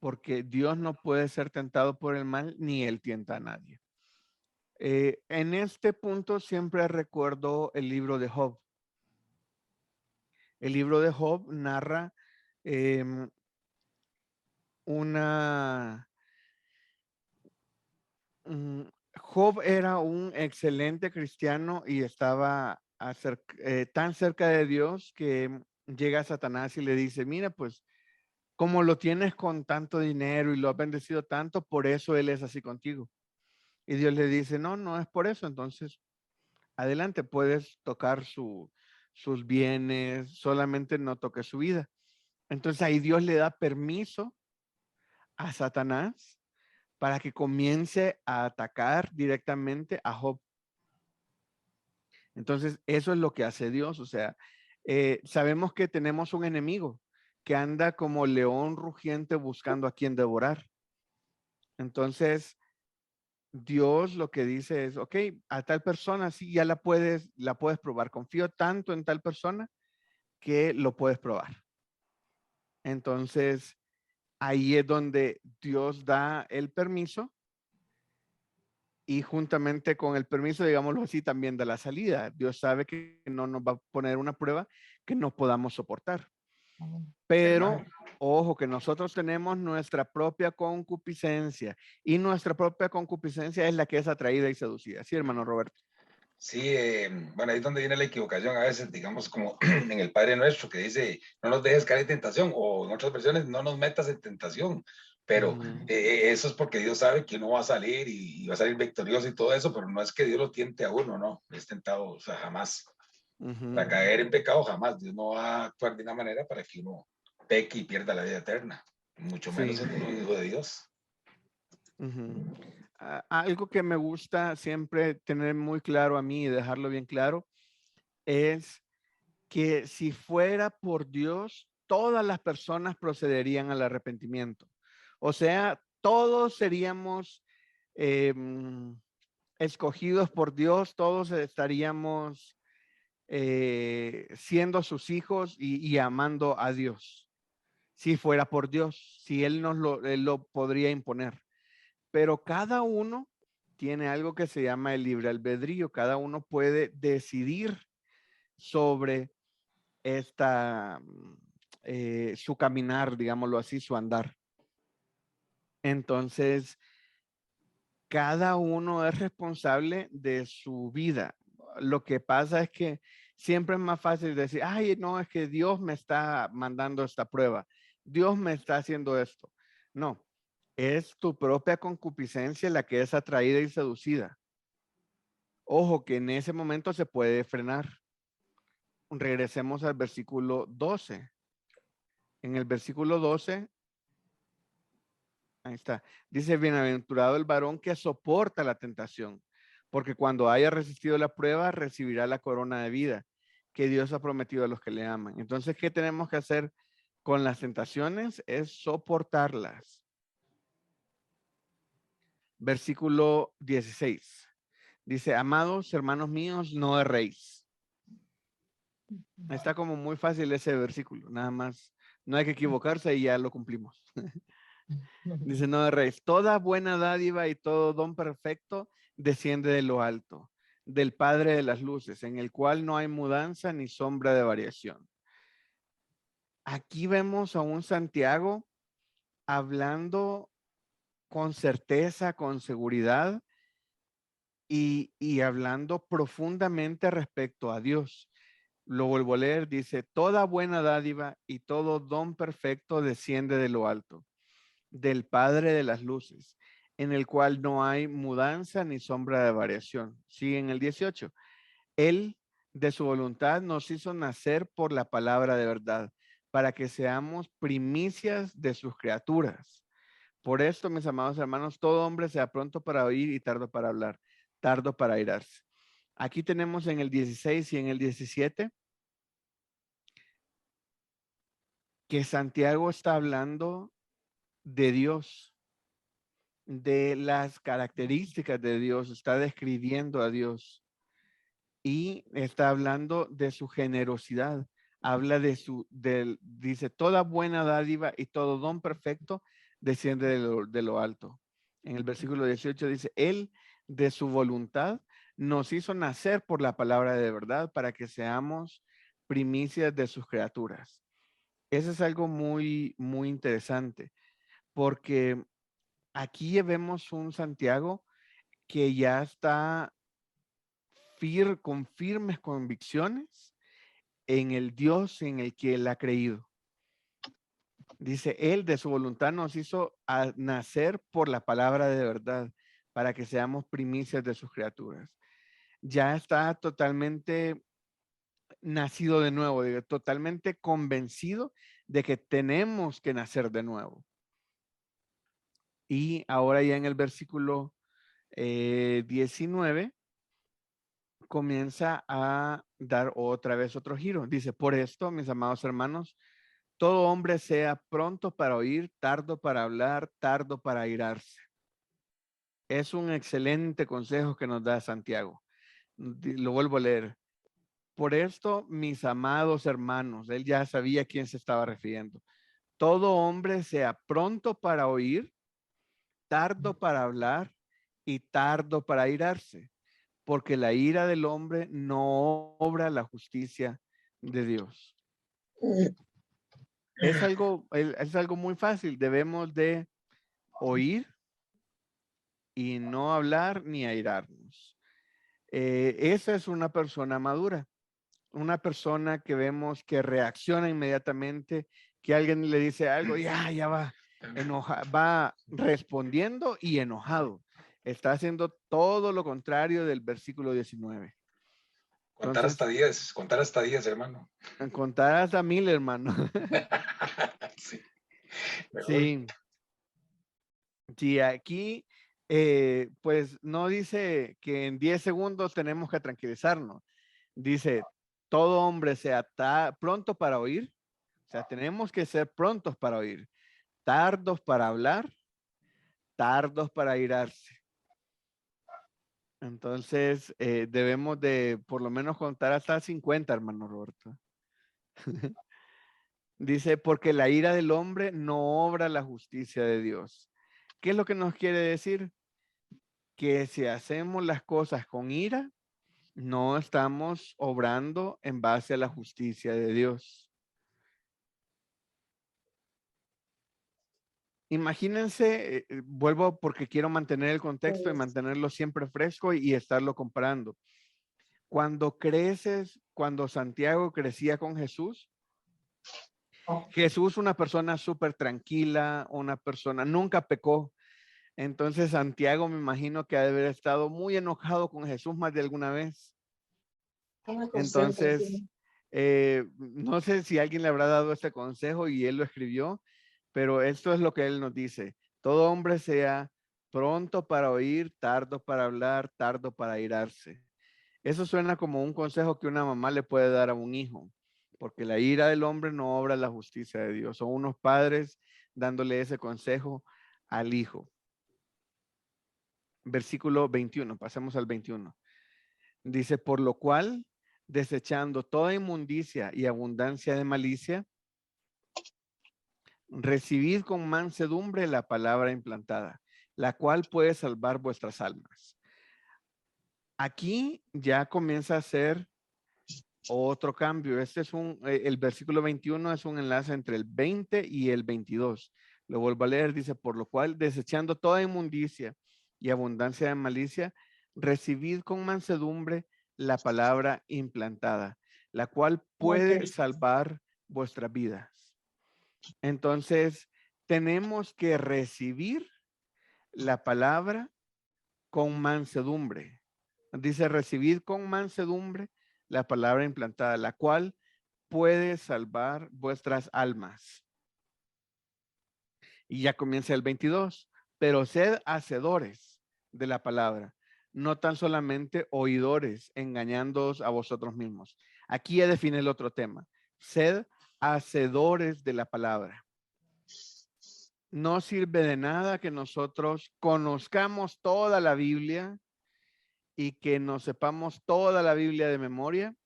porque Dios no puede ser tentado por el mal, ni él tienta a nadie. En este punto siempre recuerdo el libro de Job. El libro de Job narra Job era un excelente cristiano y estaba tan cerca de Dios que llega Satanás y le dice, mira, pues como lo tienes con tanto dinero y lo has bendecido tanto, por eso él es así contigo. Y Dios le dice, no, no es por eso. Entonces, adelante, puedes tocar sus bienes, solamente no toques su vida. Entonces ahí Dios le da permiso a Satanás para que comience a atacar directamente a Job. Entonces, eso es lo que hace Dios. O sea, sabemos que tenemos un enemigo que anda como león rugiente buscando a quien devorar. Entonces, Dios lo que dice es, ok, a tal persona sí ya la puedes probar. Confío tanto en tal persona que lo puedes probar. Entonces, ahí es donde Dios da el permiso y juntamente con el permiso, digámoslo así, también da la salida. Dios sabe que no nos va a poner una prueba que no podamos soportar. Pero, ojo, que nosotros tenemos nuestra propia concupiscencia y nuestra propia concupiscencia es la que es atraída y seducida. Sí, hermano Roberto. Sí, bueno, ahí es donde viene la equivocación a veces, digamos, como en el Padre Nuestro, que dice, no nos dejes caer en tentación, o en otras versiones, no nos metas en tentación, pero eso es porque Dios sabe que uno va a salir y va a salir victorioso y todo eso, pero no es que Dios lo tiente a uno, no, es tentado, o sea, jamás. Para caer en pecado, jamás. Dios no va a actuar de una manera para que uno peque y pierda la vida eterna, mucho menos siendo un hijo de Dios. Algo que me gusta siempre tener muy claro a mí y dejarlo bien claro es que si fuera por Dios, todas las personas procederían al arrepentimiento. O sea, todos seríamos escogidos por Dios, todos estaríamos siendo sus hijos y amando a Dios. Si fuera por Dios, si Él Él lo podría imponer. Pero cada uno tiene algo que se llama el libre albedrío. Cada uno puede decidir sobre su caminar, digámoslo así, su andar. Entonces, cada uno es responsable de su vida. Lo que pasa es que Siempre es más fácil decir, ay, no, es que Dios me está mandando esta prueba. Dios me está haciendo esto. No, es tu propia concupiscencia la que es atraída y seducida. Ojo que en ese momento se puede frenar. Regresemos al versículo 12. En el versículo 12, ahí está, dice, bienaventurado el varón que soporta la tentación, porque cuando haya resistido la prueba, recibirá la corona de vida que Dios ha prometido a los que le aman. Entonces, ¿qué tenemos que hacer con las tentaciones? Es soportarlas. Versículo 16. Dice, amados hermanos míos, no erréis. Está como muy fácil ese versículo, nada más. No hay que equivocarse y ya lo cumplimos. Dice, no erréis. Toda buena dádiva y todo don perfecto desciende de lo alto, del Padre de las luces, en el cual no hay mudanza ni sombra de variación. Aquí vemos a un Santiago hablando con certeza, con seguridad y hablando profundamente respecto a Dios. Lo vuelvo a leer, dice, toda buena dádiva y todo don perfecto desciende de lo alto, del Padre de las luces, en el cual no hay mudanza ni sombra de variación. Sigue en el 18. Él, de su voluntad, nos hizo nacer por la palabra de verdad, para que seamos primicias de sus criaturas. Por esto, mis amados hermanos, todo hombre sea pronto para oír y tardo para hablar, tardo para airarse. Aquí tenemos en el 16 y en el 17 que Santiago está hablando de Dios, de las características de Dios, está describiendo a Dios y está hablando de su generosidad. Habla dice, toda buena dádiva y todo don perfecto desciende de lo alto. En el versículo 18 dice, Él de su voluntad nos hizo nacer por la palabra de verdad para que seamos primicias de sus criaturas. Eso es algo muy, muy interesante, porque aquí vemos un Santiago que ya está con firmes convicciones en el Dios en el que él ha creído. Dice, Él de su voluntad nos hizo nacer por la palabra de verdad, para que seamos primicias de sus criaturas. Ya está totalmente nacido de nuevo, totalmente convencido de que tenemos que nacer de nuevo. Y ahora ya en el versículo 19 comienza a dar otra vez otro giro. Dice, por esto, mis amados hermanos, todo hombre sea pronto para oír, tardo para hablar, tardo para airarse. Es un excelente consejo que nos da Santiago. Lo vuelvo a leer. Por esto, mis amados hermanos, él ya sabía a quién se estaba refiriendo. Todo hombre sea pronto para oír, tardo para hablar y tardo para airarse, porque la ira del hombre no obra la justicia de Dios. Es algo muy fácil. Debemos de oír y no hablar ni airarnos. Esa es una persona madura, una persona que vemos que reacciona inmediatamente, que alguien le dice algo, ya va, va respondiendo y enojado. Está haciendo todo lo contrario del versículo 19. Contar hasta 10, hermano. Contar hasta 1000, hermano. Sí. Sí. Sí, aquí pues no dice que en 10 segundos tenemos que tranquilizarnos. Dice, todo hombre sea pronto para oír. O sea, tenemos que ser prontos para oír. Tardos para hablar, tardos para airarse. Entonces, debemos de por lo menos contar hasta 50, hermano Roberto. Dice, porque la ira del hombre no obra la justicia de Dios. ¿Qué es lo que nos quiere decir? Que si hacemos las cosas con ira, no estamos obrando en base a la justicia de Dios. Imagínense, vuelvo porque quiero mantener el contexto y mantenerlo siempre fresco y estarlo comparando. Cuando creces, cuando Santiago crecía con Jesús, Jesús una persona súper tranquila, una persona, nunca pecó. Entonces Santiago me imagino que ha de haber estado muy enojado con Jesús más de alguna vez. Entonces, no sé si alguien le habrá dado este consejo y él lo escribió, pero esto es lo que él nos dice. Todo hombre sea pronto para oír, tardo para hablar, tardo para airarse. Eso suena como un consejo que una mamá le puede dar a un hijo, porque la ira del hombre no obra la justicia de Dios. Son unos padres dándole ese consejo al hijo. Versículo 21, pasemos al 21. Dice, por lo cual, desechando toda inmundicia y abundancia de malicia, recibid con mansedumbre la palabra implantada, la cual puede salvar vuestras almas. Aquí ya comienza a ser otro cambio. Este es el versículo 21 es un enlace entre el 20 y el 22. Lo vuelvo a leer, dice, por lo cual, desechando toda inmundicia y abundancia de malicia, recibid con mansedumbre la palabra implantada, la cual puede salvar vuestras vidas. Entonces, tenemos que recibir la palabra con mansedumbre. Dice, recibid con mansedumbre la palabra implantada, la cual puede salvar vuestras almas. Y ya comienza el 22. Pero sed hacedores de la palabra, no tan solamente oidores, engañándoos a vosotros mismos. Aquí ya define el otro tema. Sed hacedores de la palabra. No sirve de nada que nosotros conozcamos toda la Biblia y que nos sepamos toda la Biblia de memoria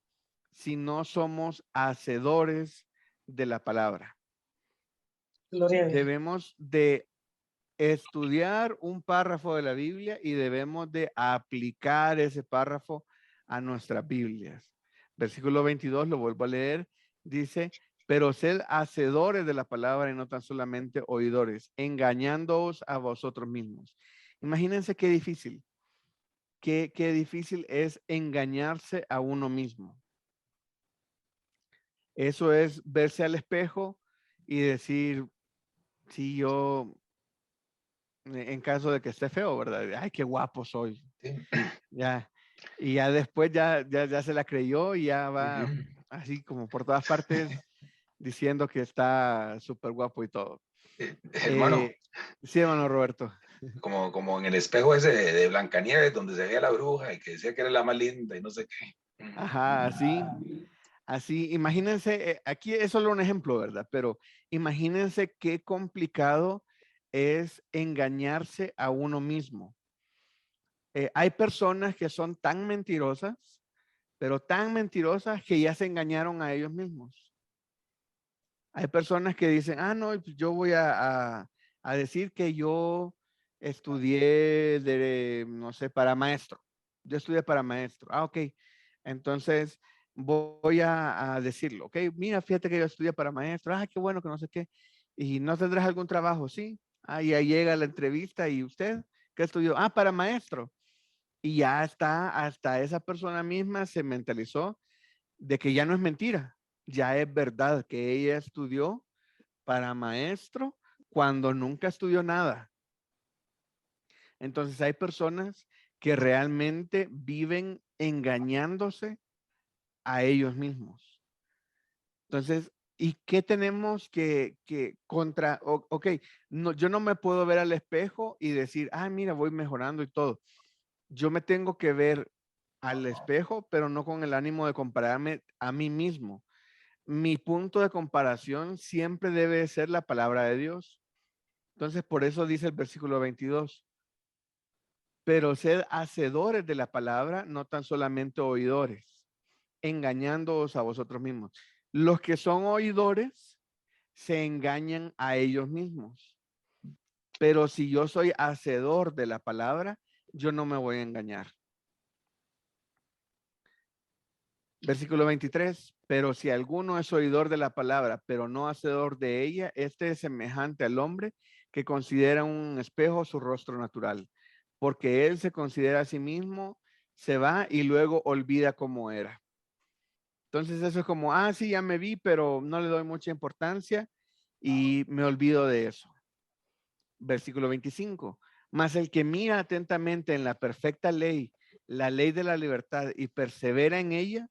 si no somos hacedores de la palabra. Gloria a Dios. Debemos de estudiar un párrafo de la Biblia y debemos de aplicar ese párrafo a nuestras Biblias. Versículo 22, lo vuelvo a leer, dice, pero sed hacedores de la palabra y no tan solamente oidores, engañándoos a vosotros mismos. Imagínense qué difícil, qué difícil es engañarse a uno mismo. Eso es verse al espejo y decir, sí, yo, en caso de que esté feo, ¿verdad? Ay, qué guapo soy. Sí. Ya. Y ya después ya se la creyó y ya va así como por todas partes diciendo que está súper guapo y todo. Hermano, Sí, hermano Roberto. como en el espejo ese de Blancanieves, donde se veía la bruja y que decía que era la más linda y no sé qué. Ajá, así, imagínense, aquí es solo un ejemplo, ¿verdad? Pero imagínense qué complicado es engañarse a uno mismo. Hay personas que son tan mentirosas, pero tan mentirosas que ya se engañaron a ellos mismos. Hay personas que dicen, no, pues yo voy a decir que yo estudié no sé, para maestro. Yo estudié para maestro. Ok. Entonces voy a decirlo. Ok, mira, fíjate que yo estudié para maestro. Qué bueno que no sé qué. ¿Y no tendrás algún trabajo? Sí. Y ahí llega la entrevista y usted, ¿qué estudió? Para maestro. Y ya está, hasta esa persona misma se mentalizó de que ya no es mentira, ya es verdad que ella estudió para maestro cuando nunca estudió nada. Entonces hay personas que realmente viven engañándose a ellos mismos. Entonces, ¿y qué tenemos que contra? Ok, no, yo no me puedo ver al espejo y decir, mira, voy mejorando y todo. Yo me tengo que ver al espejo, pero no con el ánimo de compararme a mí mismo. Mi punto de comparación siempre debe ser la palabra de Dios. Entonces, por eso dice el versículo 22. Pero sed hacedores de la palabra, no tan solamente oidores, engañándoos a vosotros mismos. Los que son oidores se engañan a ellos mismos. Pero si yo soy hacedor de la palabra, yo no me voy a engañar. Versículo 23, pero si alguno es oidor de la palabra, pero no hacedor de ella, este es semejante al hombre que considera un espejo su rostro natural, porque él se considera a sí mismo se va y luego olvida cómo era. Entonces eso es como, sí, ya me vi, pero no le doy mucha importancia y me olvido de eso. Versículo 25. Mas el que mira atentamente en la perfecta ley, la ley de la libertad, y persevera en ella,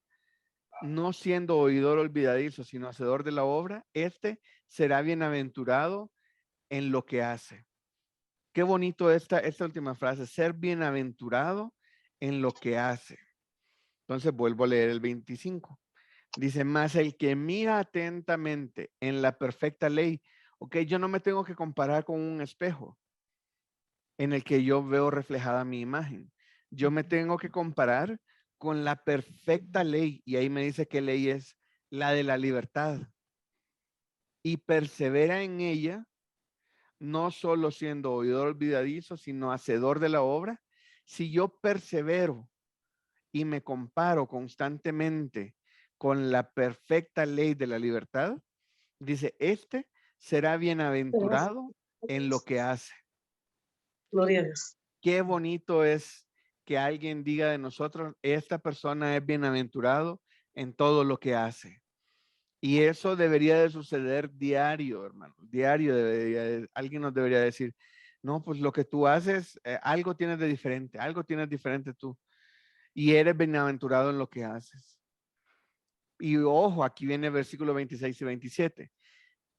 no siendo oidor olvidadizo, sino hacedor de la obra, este será bienaventurado en lo que hace. Qué bonito esta última frase, ser bienaventurado en lo que hace. Entonces vuelvo a leer el 25. Dice, más el que mira atentamente en la perfecta ley. Ok, yo no me tengo que comparar con un espejo en el que yo veo reflejada mi imagen. Yo me tengo que comparar con la perfecta ley. Y ahí me dice qué ley es la de la libertad. Y persevera en ella, no solo siendo oidor olvidadizo, sino hacedor de la obra. Si yo persevero y me comparo constantemente con la perfecta ley de la libertad, dice, este será bienaventurado en lo que hace. Gloria a Dios. Qué bonito es que alguien diga de nosotros, esta persona es bienaventurado en todo lo que hace. Y eso debería de suceder diario, hermano. Diario alguien nos debería decir, no, pues lo que tú haces, algo tienes de diferente, algo tienes diferente tú. Y eres bienaventurado en lo que haces. Y ojo, aquí viene el versículo 26 y 27.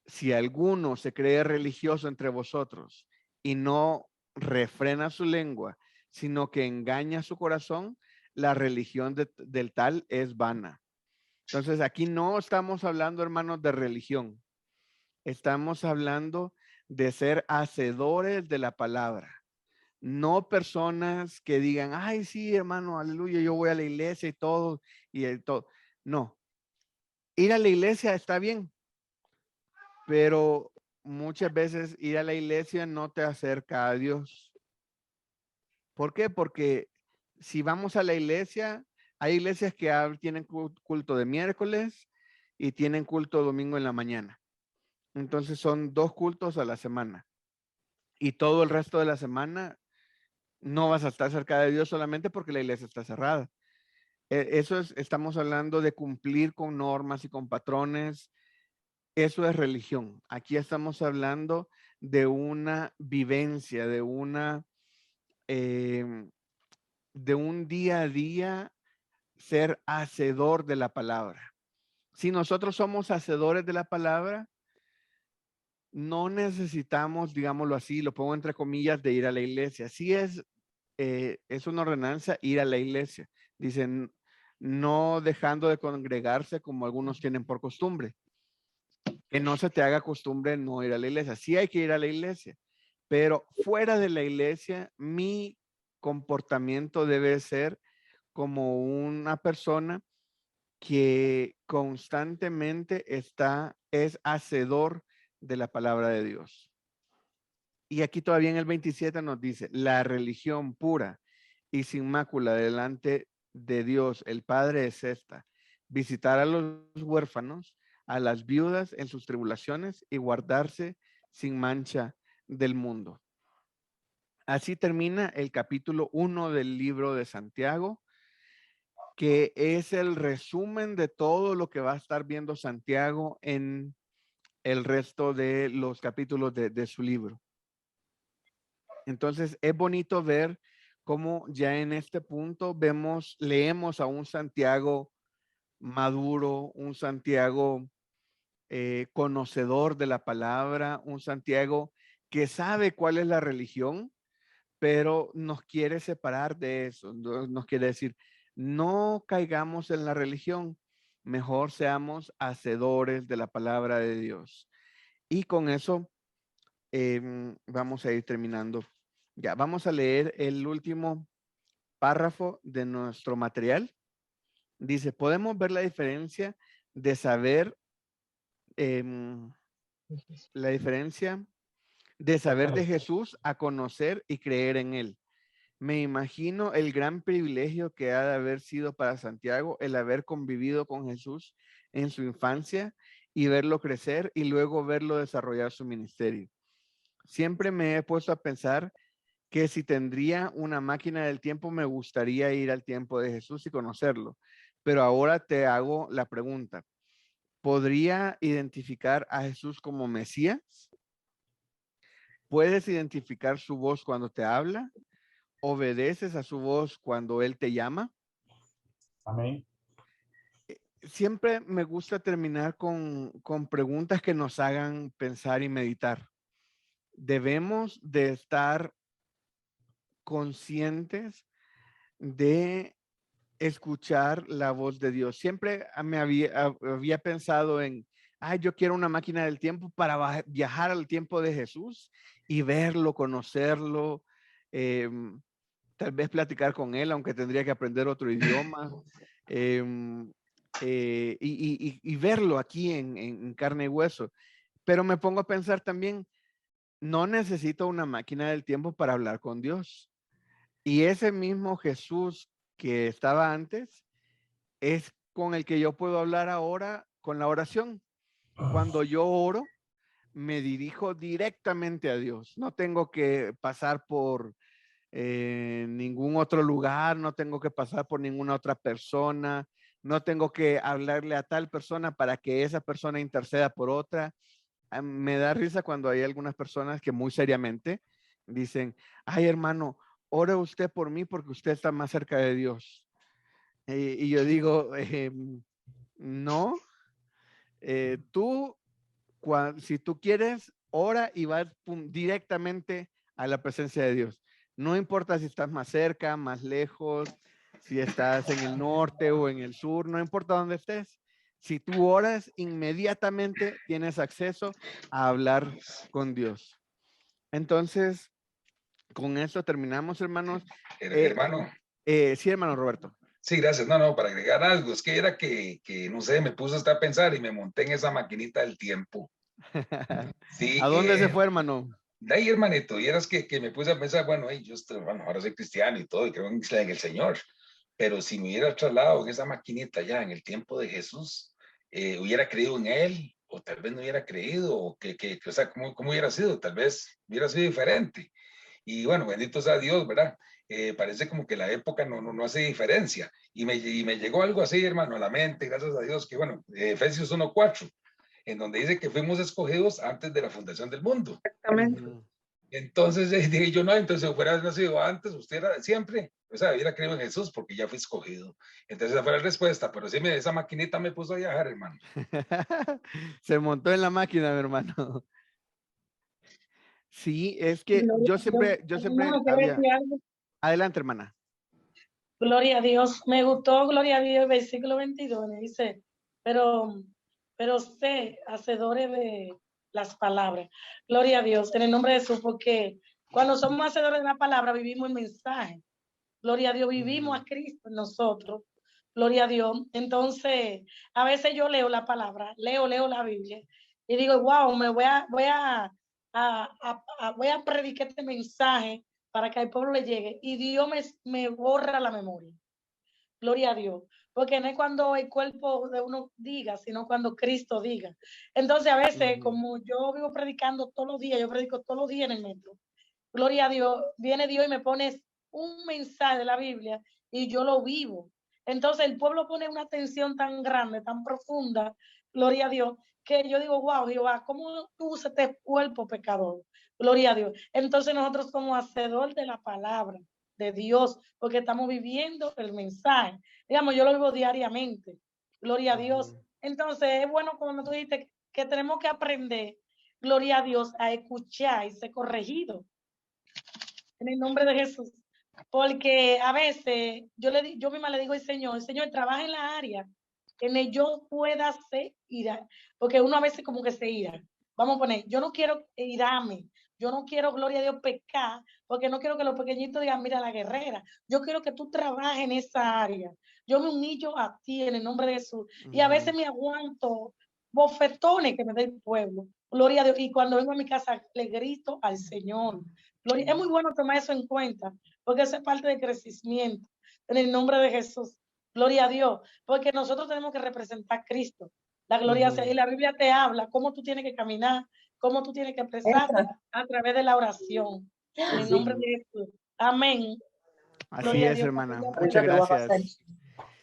Si alguno se cree religioso entre vosotros y no refrena su lengua, sino que engaña su corazón, la religión del tal es vana. Entonces aquí no estamos hablando, hermanos, de religión. Estamos hablando de ser hacedores de la palabra. No personas que digan, ay, sí, hermano, aleluya, yo voy a la iglesia y todo, todo. No, ir a la iglesia está bien, pero muchas veces ir a la iglesia no te acerca a Dios. ¿Por qué? Porque si vamos a la iglesia, hay iglesias que tienen culto de miércoles y tienen culto domingo en la mañana. Entonces son 2 cultos a la semana. Y todo el resto de la semana no vas a estar cerca de Dios solamente porque la iglesia está cerrada. Estamos hablando de cumplir con normas y con patrones. Eso es religión. Aquí estamos hablando de una vivencia, de un día a día ser hacedor de la palabra. Si nosotros somos hacedores de la palabra, no necesitamos, digámoslo así, lo pongo entre comillas, de ir a la iglesia. Sí es una ordenanza ir a la iglesia. Dicen, no dejando de congregarse como algunos tienen por costumbre. Que no se te haga costumbre no ir a la iglesia. Sí hay que ir a la iglesia, pero fuera de la iglesia, mi comportamiento debe ser como una persona que constantemente es hacedor de la palabra de Dios. Y aquí todavía en el 27 nos dice, la religión pura y sin mácula delante de Dios, el Padre, es esta: visitar a los huérfanos, a las viudas en sus tribulaciones y guardarse sin mancha del mundo. Así termina el capítulo 1 del libro de Santiago, que es el resumen de todo lo que va a estar viendo Santiago en el resto de los capítulos de su libro. Entonces es bonito ver cómo ya en este punto leemos a un Santiago maduro, un Santiago conocedor de la palabra, un Santiago que sabe cuál es la religión, pero nos quiere separar de eso. Nos quiere decir, no caigamos en la religión, mejor seamos hacedores de la palabra de Dios. Y con eso vamos a ir terminando. Ya, vamos a leer el último párrafo de nuestro material. Dice, podemos ver la diferencia de saber, la diferencia de saber de Jesús a conocer y creer en él. Me imagino el gran privilegio que ha de haber sido para Santiago el haber convivido con Jesús en su infancia y verlo crecer y luego verlo desarrollar su ministerio. Siempre me he puesto a pensar que si tendría una máquina del tiempo, me gustaría ir al tiempo de Jesús y conocerlo. Pero ahora te hago la pregunta. ¿Podría identificar a Jesús como Mesías? ¿Puedes identificar su voz cuando te habla? ¿Obedeces a su voz cuando Él te llama? Amén. Siempre me gusta terminar con preguntas que nos hagan pensar y meditar. Debemos de estar conscientes de escuchar la voz de Dios. Siempre me había pensado en, yo quiero una máquina del tiempo para viajar al tiempo de Jesús y verlo, conocerlo, tal vez platicar con él, aunque tendría que aprender otro idioma, y verlo aquí en carne y hueso. Pero me pongo a pensar también, no necesito una máquina del tiempo para hablar con Dios. Y ese mismo Jesús que estaba antes es con el que yo puedo hablar ahora con la oración. Cuando yo oro, me dirijo directamente a Dios. No tengo que pasar por ningún otro lugar, no tengo que pasar por ninguna otra persona, no tengo que hablarle a tal persona para que esa persona interceda por otra. Me da risa cuando hay algunas personas que muy seriamente dicen, ay hermano, ore usted por mí porque usted está más cerca de Dios. Y yo digo, no, tú, si tú quieres, ora y vas directamente a la presencia de Dios. No importa si estás más cerca, más lejos, si estás en el norte o en el sur, no importa dónde estés. Si tú oras, inmediatamente tienes acceso a hablar con Dios. Entonces, con esto terminamos, hermanos. Hermano. Sí, hermano Roberto. Sí, gracias. No, para agregar algo, es que era que no sé, me puse hasta a pensar y me monté en esa maquinita del tiempo. Sí, ¿A dónde se fue, hermano? De ahí, hermanito, y eras que me puse a pensar, bueno, yo estoy, bueno, ahora soy cristiano y todo, y creo en el Señor, pero si me hubiera trasladado en esa maquinita ya en el tiempo de Jesús, hubiera creído en Él, o tal vez no hubiera creído, o o sea, ¿cómo hubiera sido? Tal vez hubiera sido diferente. Y bueno, bendito sea Dios, ¿verdad? Parece como que la época no hace diferencia. Y me llegó algo así, hermano, a la mente, gracias a Dios, que bueno, Efesios 1:4, en donde dice que fuimos escogidos antes de la fundación del mundo. Exactamente. Entonces dije yo, no, entonces si hubiera nacido antes, usted era siempre, o sea, hubiera creído en Jesús porque ya fui escogido. Entonces esa fue la respuesta, pero sí, esa maquinita me puso a viajar, hermano. Se montó en la máquina, mi hermano. Sí, es que yo siempre había... Adelante, hermana. Gloria a Dios. Me gustó, gloria a Dios, el versículo 22. Me dice, pero sé, hacedores de las palabras. Gloria a Dios, en el nombre de Jesús, porque cuando somos hacedores de la palabra, vivimos el mensaje. Gloria a Dios, vivimos a Cristo en nosotros. Gloria a Dios. Entonces, a veces yo leo la palabra, leo la Biblia y digo, wow, voy a predicar este mensaje para que al pueblo le llegue. Y Dios me borra la memoria. Gloria a Dios. Porque no es cuando el cuerpo de uno diga, sino cuando Cristo diga. Entonces, a veces, como yo vivo predicando todos los días, yo predico todos los días en el metro. Gloria a Dios, viene Dios y me pone un mensaje de la Biblia y yo lo vivo. Entonces el pueblo pone una atención tan grande, tan profunda, gloria a Dios, que yo digo, wow, Jehová, ¿cómo tú usas este cuerpo pecador? Gloria a Dios. Entonces nosotros como hacedor de la palabra de Dios, porque estamos viviendo el mensaje. Digamos, yo lo vivo diariamente. Gloria a Dios. Entonces es bueno como tú dijiste que tenemos que aprender, gloria a Dios, a escuchar y ser corregido en el nombre de Jesús. Porque a veces yo misma le digo al Señor, trabaja en la área en el yo pueda ser ira, porque uno a veces como que se ira. Vamos a poner, yo no quiero irarme, yo no quiero, gloria a Dios, pecar, porque no quiero que los pequeñitos digan, mira la guerrera. Yo quiero que tú trabajes en esa área. Yo me humillo a ti en el nombre de Jesús. Y a veces me aguanto bofetones que me da el pueblo. Gloria a Dios. Y cuando vengo a mi casa, le grito al Señor. Gloria. Es muy bueno tomar eso en cuenta, porque eso es parte del crecimiento. En el nombre de Jesús. Gloria a Dios. Porque nosotros tenemos que representar a Cristo. La gloria sea. Y la Biblia te habla cómo tú tienes que caminar, cómo tú tienes que expresarte a través de la oración. En el nombre de Jesús. Amén. Así Gloria a es, Dios. hermana. Familia, Muchas gracias.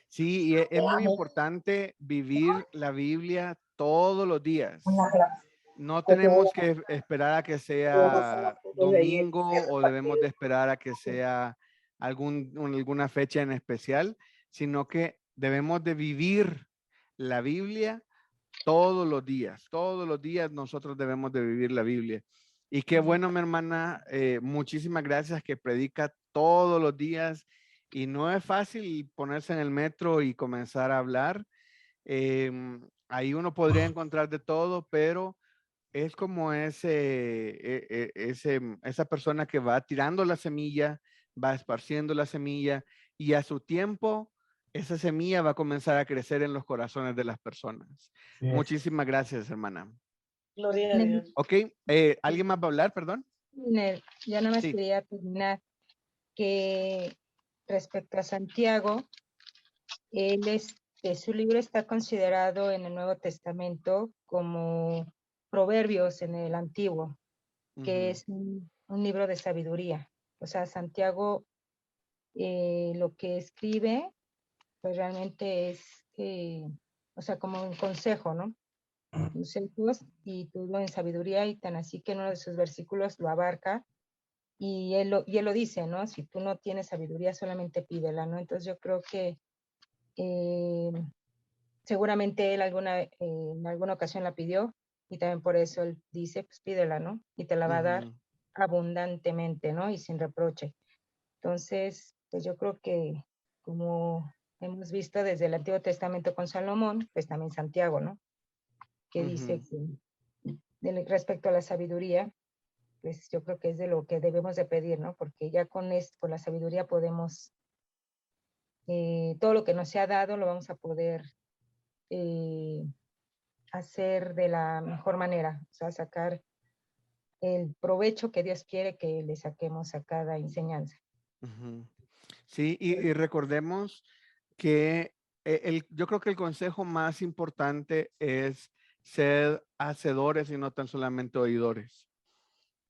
Sí, y es muy importante vivir la Biblia todos los días. No tenemos que esperar a que sea domingo o debemos de esperar a que sea alguna fecha en especial, sino que debemos de vivir la Biblia todos los días. Todos los días nosotros debemos de vivir la Biblia. Y qué bueno, mi hermana, muchísimas gracias que predica todos los días. Y no es fácil ponerse en el metro y comenzar a hablar. Ahí uno podría encontrar de todo, pero es como esa persona que va tirando la semilla, va esparciendo la semilla y a su tiempo esa semilla va a comenzar a crecer en los corazones de las personas. Así es. Muchísimas gracias, hermana. Gloria a Dios. Ok, ¿alguien más va a hablar, perdón? Ya no más Sí. quería terminar que respecto a Santiago, su libro está considerado en el Nuevo Testamento como Proverbios en el Antiguo, que es un libro de sabiduría. O sea, Santiago lo que escribe, pues realmente es, o sea, como un consejo, ¿no? Consejos y todo en sabiduría, y tan así que en uno de sus versículos lo abarca y él lo dice, ¿no? Si tú no tienes sabiduría, solamente pídela, ¿no? Entonces yo creo que seguramente él en alguna ocasión la pidió y también por eso él dice, pues pídela, ¿no? Y te la va a dar abundantemente, ¿no? Y sin reproche. Entonces, pues yo creo que como hemos visto desde el Antiguo Testamento con Salomón, pues también Santiago, ¿no? Que dice que respecto a la sabiduría, pues yo creo que es de lo que debemos de pedir, ¿no? Porque ya con la sabiduría podemos, todo lo que nos se ha dado lo vamos a poder hacer de la mejor manera, o sea, sacar el provecho que Dios quiere que le saquemos a cada enseñanza. Sí, y recordemos que yo creo que el consejo más importante es ser hacedores y no tan solamente oidores.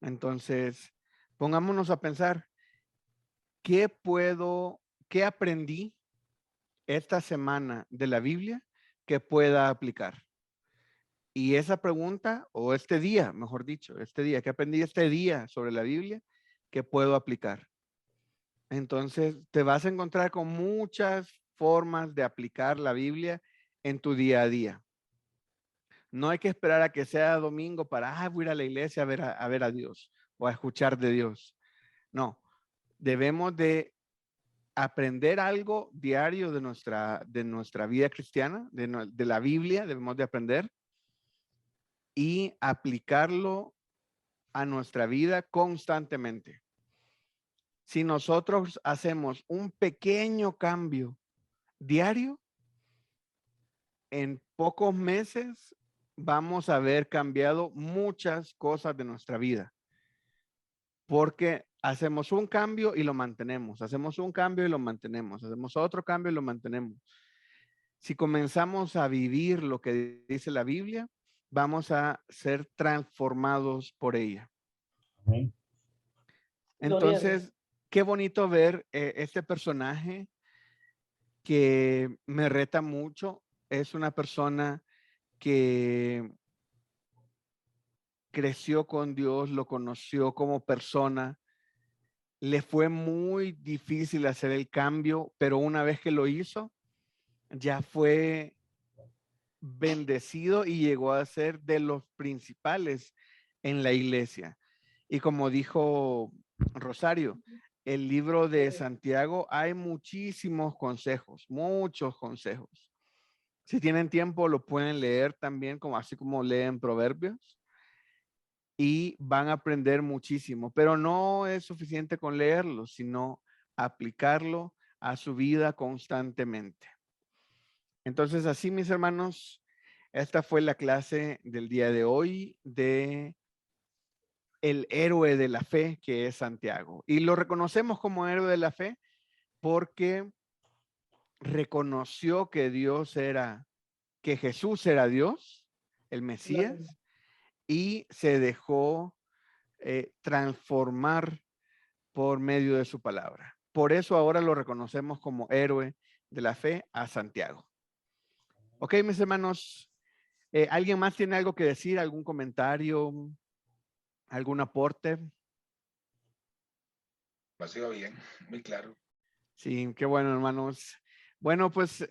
Entonces, pongámonos a pensar, ¿qué aprendí esta semana de la Biblia que pueda aplicar? Y esa pregunta, o este día, mejor dicho, ¿qué aprendí este día sobre la Biblia que puedo aplicar? Entonces, te vas a encontrar con muchas formas de aplicar la Biblia en tu día a día. No hay que esperar a que sea domingo para, voy a ir a la iglesia a ver a Dios o a escuchar de Dios. No, debemos de aprender algo diario de nuestra vida cristiana, de la Biblia, debemos de aprender y aplicarlo a nuestra vida constantemente. Si nosotros hacemos un pequeño cambio diario, en pocos meses vamos a haber cambiado muchas cosas de nuestra vida. Porque hacemos un cambio y lo mantenemos, hacemos un cambio y lo mantenemos, hacemos otro cambio y lo mantenemos. Si comenzamos a vivir lo que dice la Biblia, vamos a ser transformados por ella. Amén. Entonces, qué bonito ver este personaje que me reta mucho. Es una persona que creció con Dios, lo conoció como persona. Le fue muy difícil hacer el cambio, pero una vez que lo hizo, ya fue bendecido y llegó a ser de los principales en la iglesia. Y como dijo Rosario, el libro de Santiago hay muchísimos consejos, muchos consejos. Si tienen tiempo, lo pueden leer también, así como leen Proverbios, y van a aprender muchísimo. Pero no es suficiente con leerlo, sino aplicarlo a su vida constantemente. Entonces, así, mis hermanos, esta fue la clase del día de hoy de el héroe de la fe, que es Santiago. Y lo reconocemos como héroe de la fe porque reconoció que que Jesús era Dios, el Mesías, y se dejó transformar por medio de su palabra. Por eso ahora lo reconocemos como héroe de la fe a Santiago. Ok, mis hermanos, ¿alguien más tiene algo que decir? ¿Algún comentario? ¿Algún aporte? Ha sido bien, muy claro. Sí, qué bueno, hermanos. Bueno, pues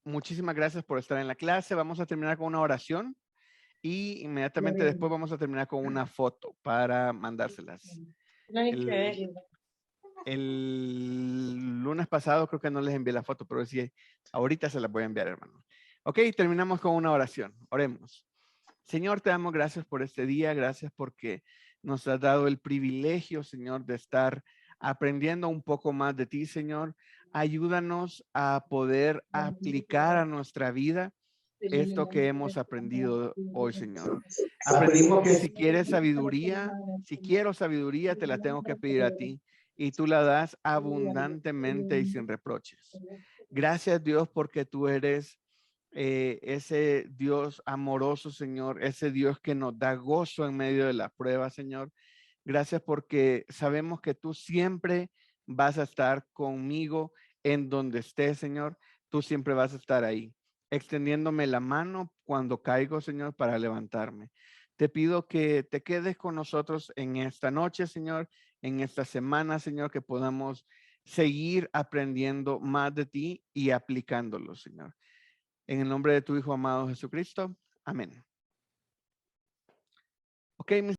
muchísimas gracias por estar en la clase. Vamos a terminar con una oración y inmediatamente después vamos a terminar con una foto para mandárselas. El lunes pasado creo que no les envié la foto, pero sí, ahorita se las voy a enviar, hermano. Ok, terminamos con una oración. Oremos. Señor, te damos gracias por este día. Gracias porque nos has dado el privilegio, Señor, de estar aprendiendo un poco más de ti, Señor. Ayúdanos a poder aplicar a nuestra vida esto que hemos aprendido hoy, Señor. Aprendimos que si quieres sabiduría, si quiero sabiduría, te la tengo que pedir a ti y tú la das abundantemente y sin reproches. Gracias, Dios, porque tú eres ese Dios amoroso, Señor, ese Dios que nos da gozo en medio de la prueba, Señor. Gracias porque sabemos que tú siempre vas a estar conmigo en donde estés, Señor. Tú siempre vas a estar ahí, extendiéndome la mano cuando caigo, Señor, para levantarme. Te pido que te quedes con nosotros en esta noche, Señor, en esta semana, Señor, que podamos seguir aprendiendo más de ti y aplicándolo, Señor. En el nombre de tu Hijo amado Jesucristo. Amén. Ok, mis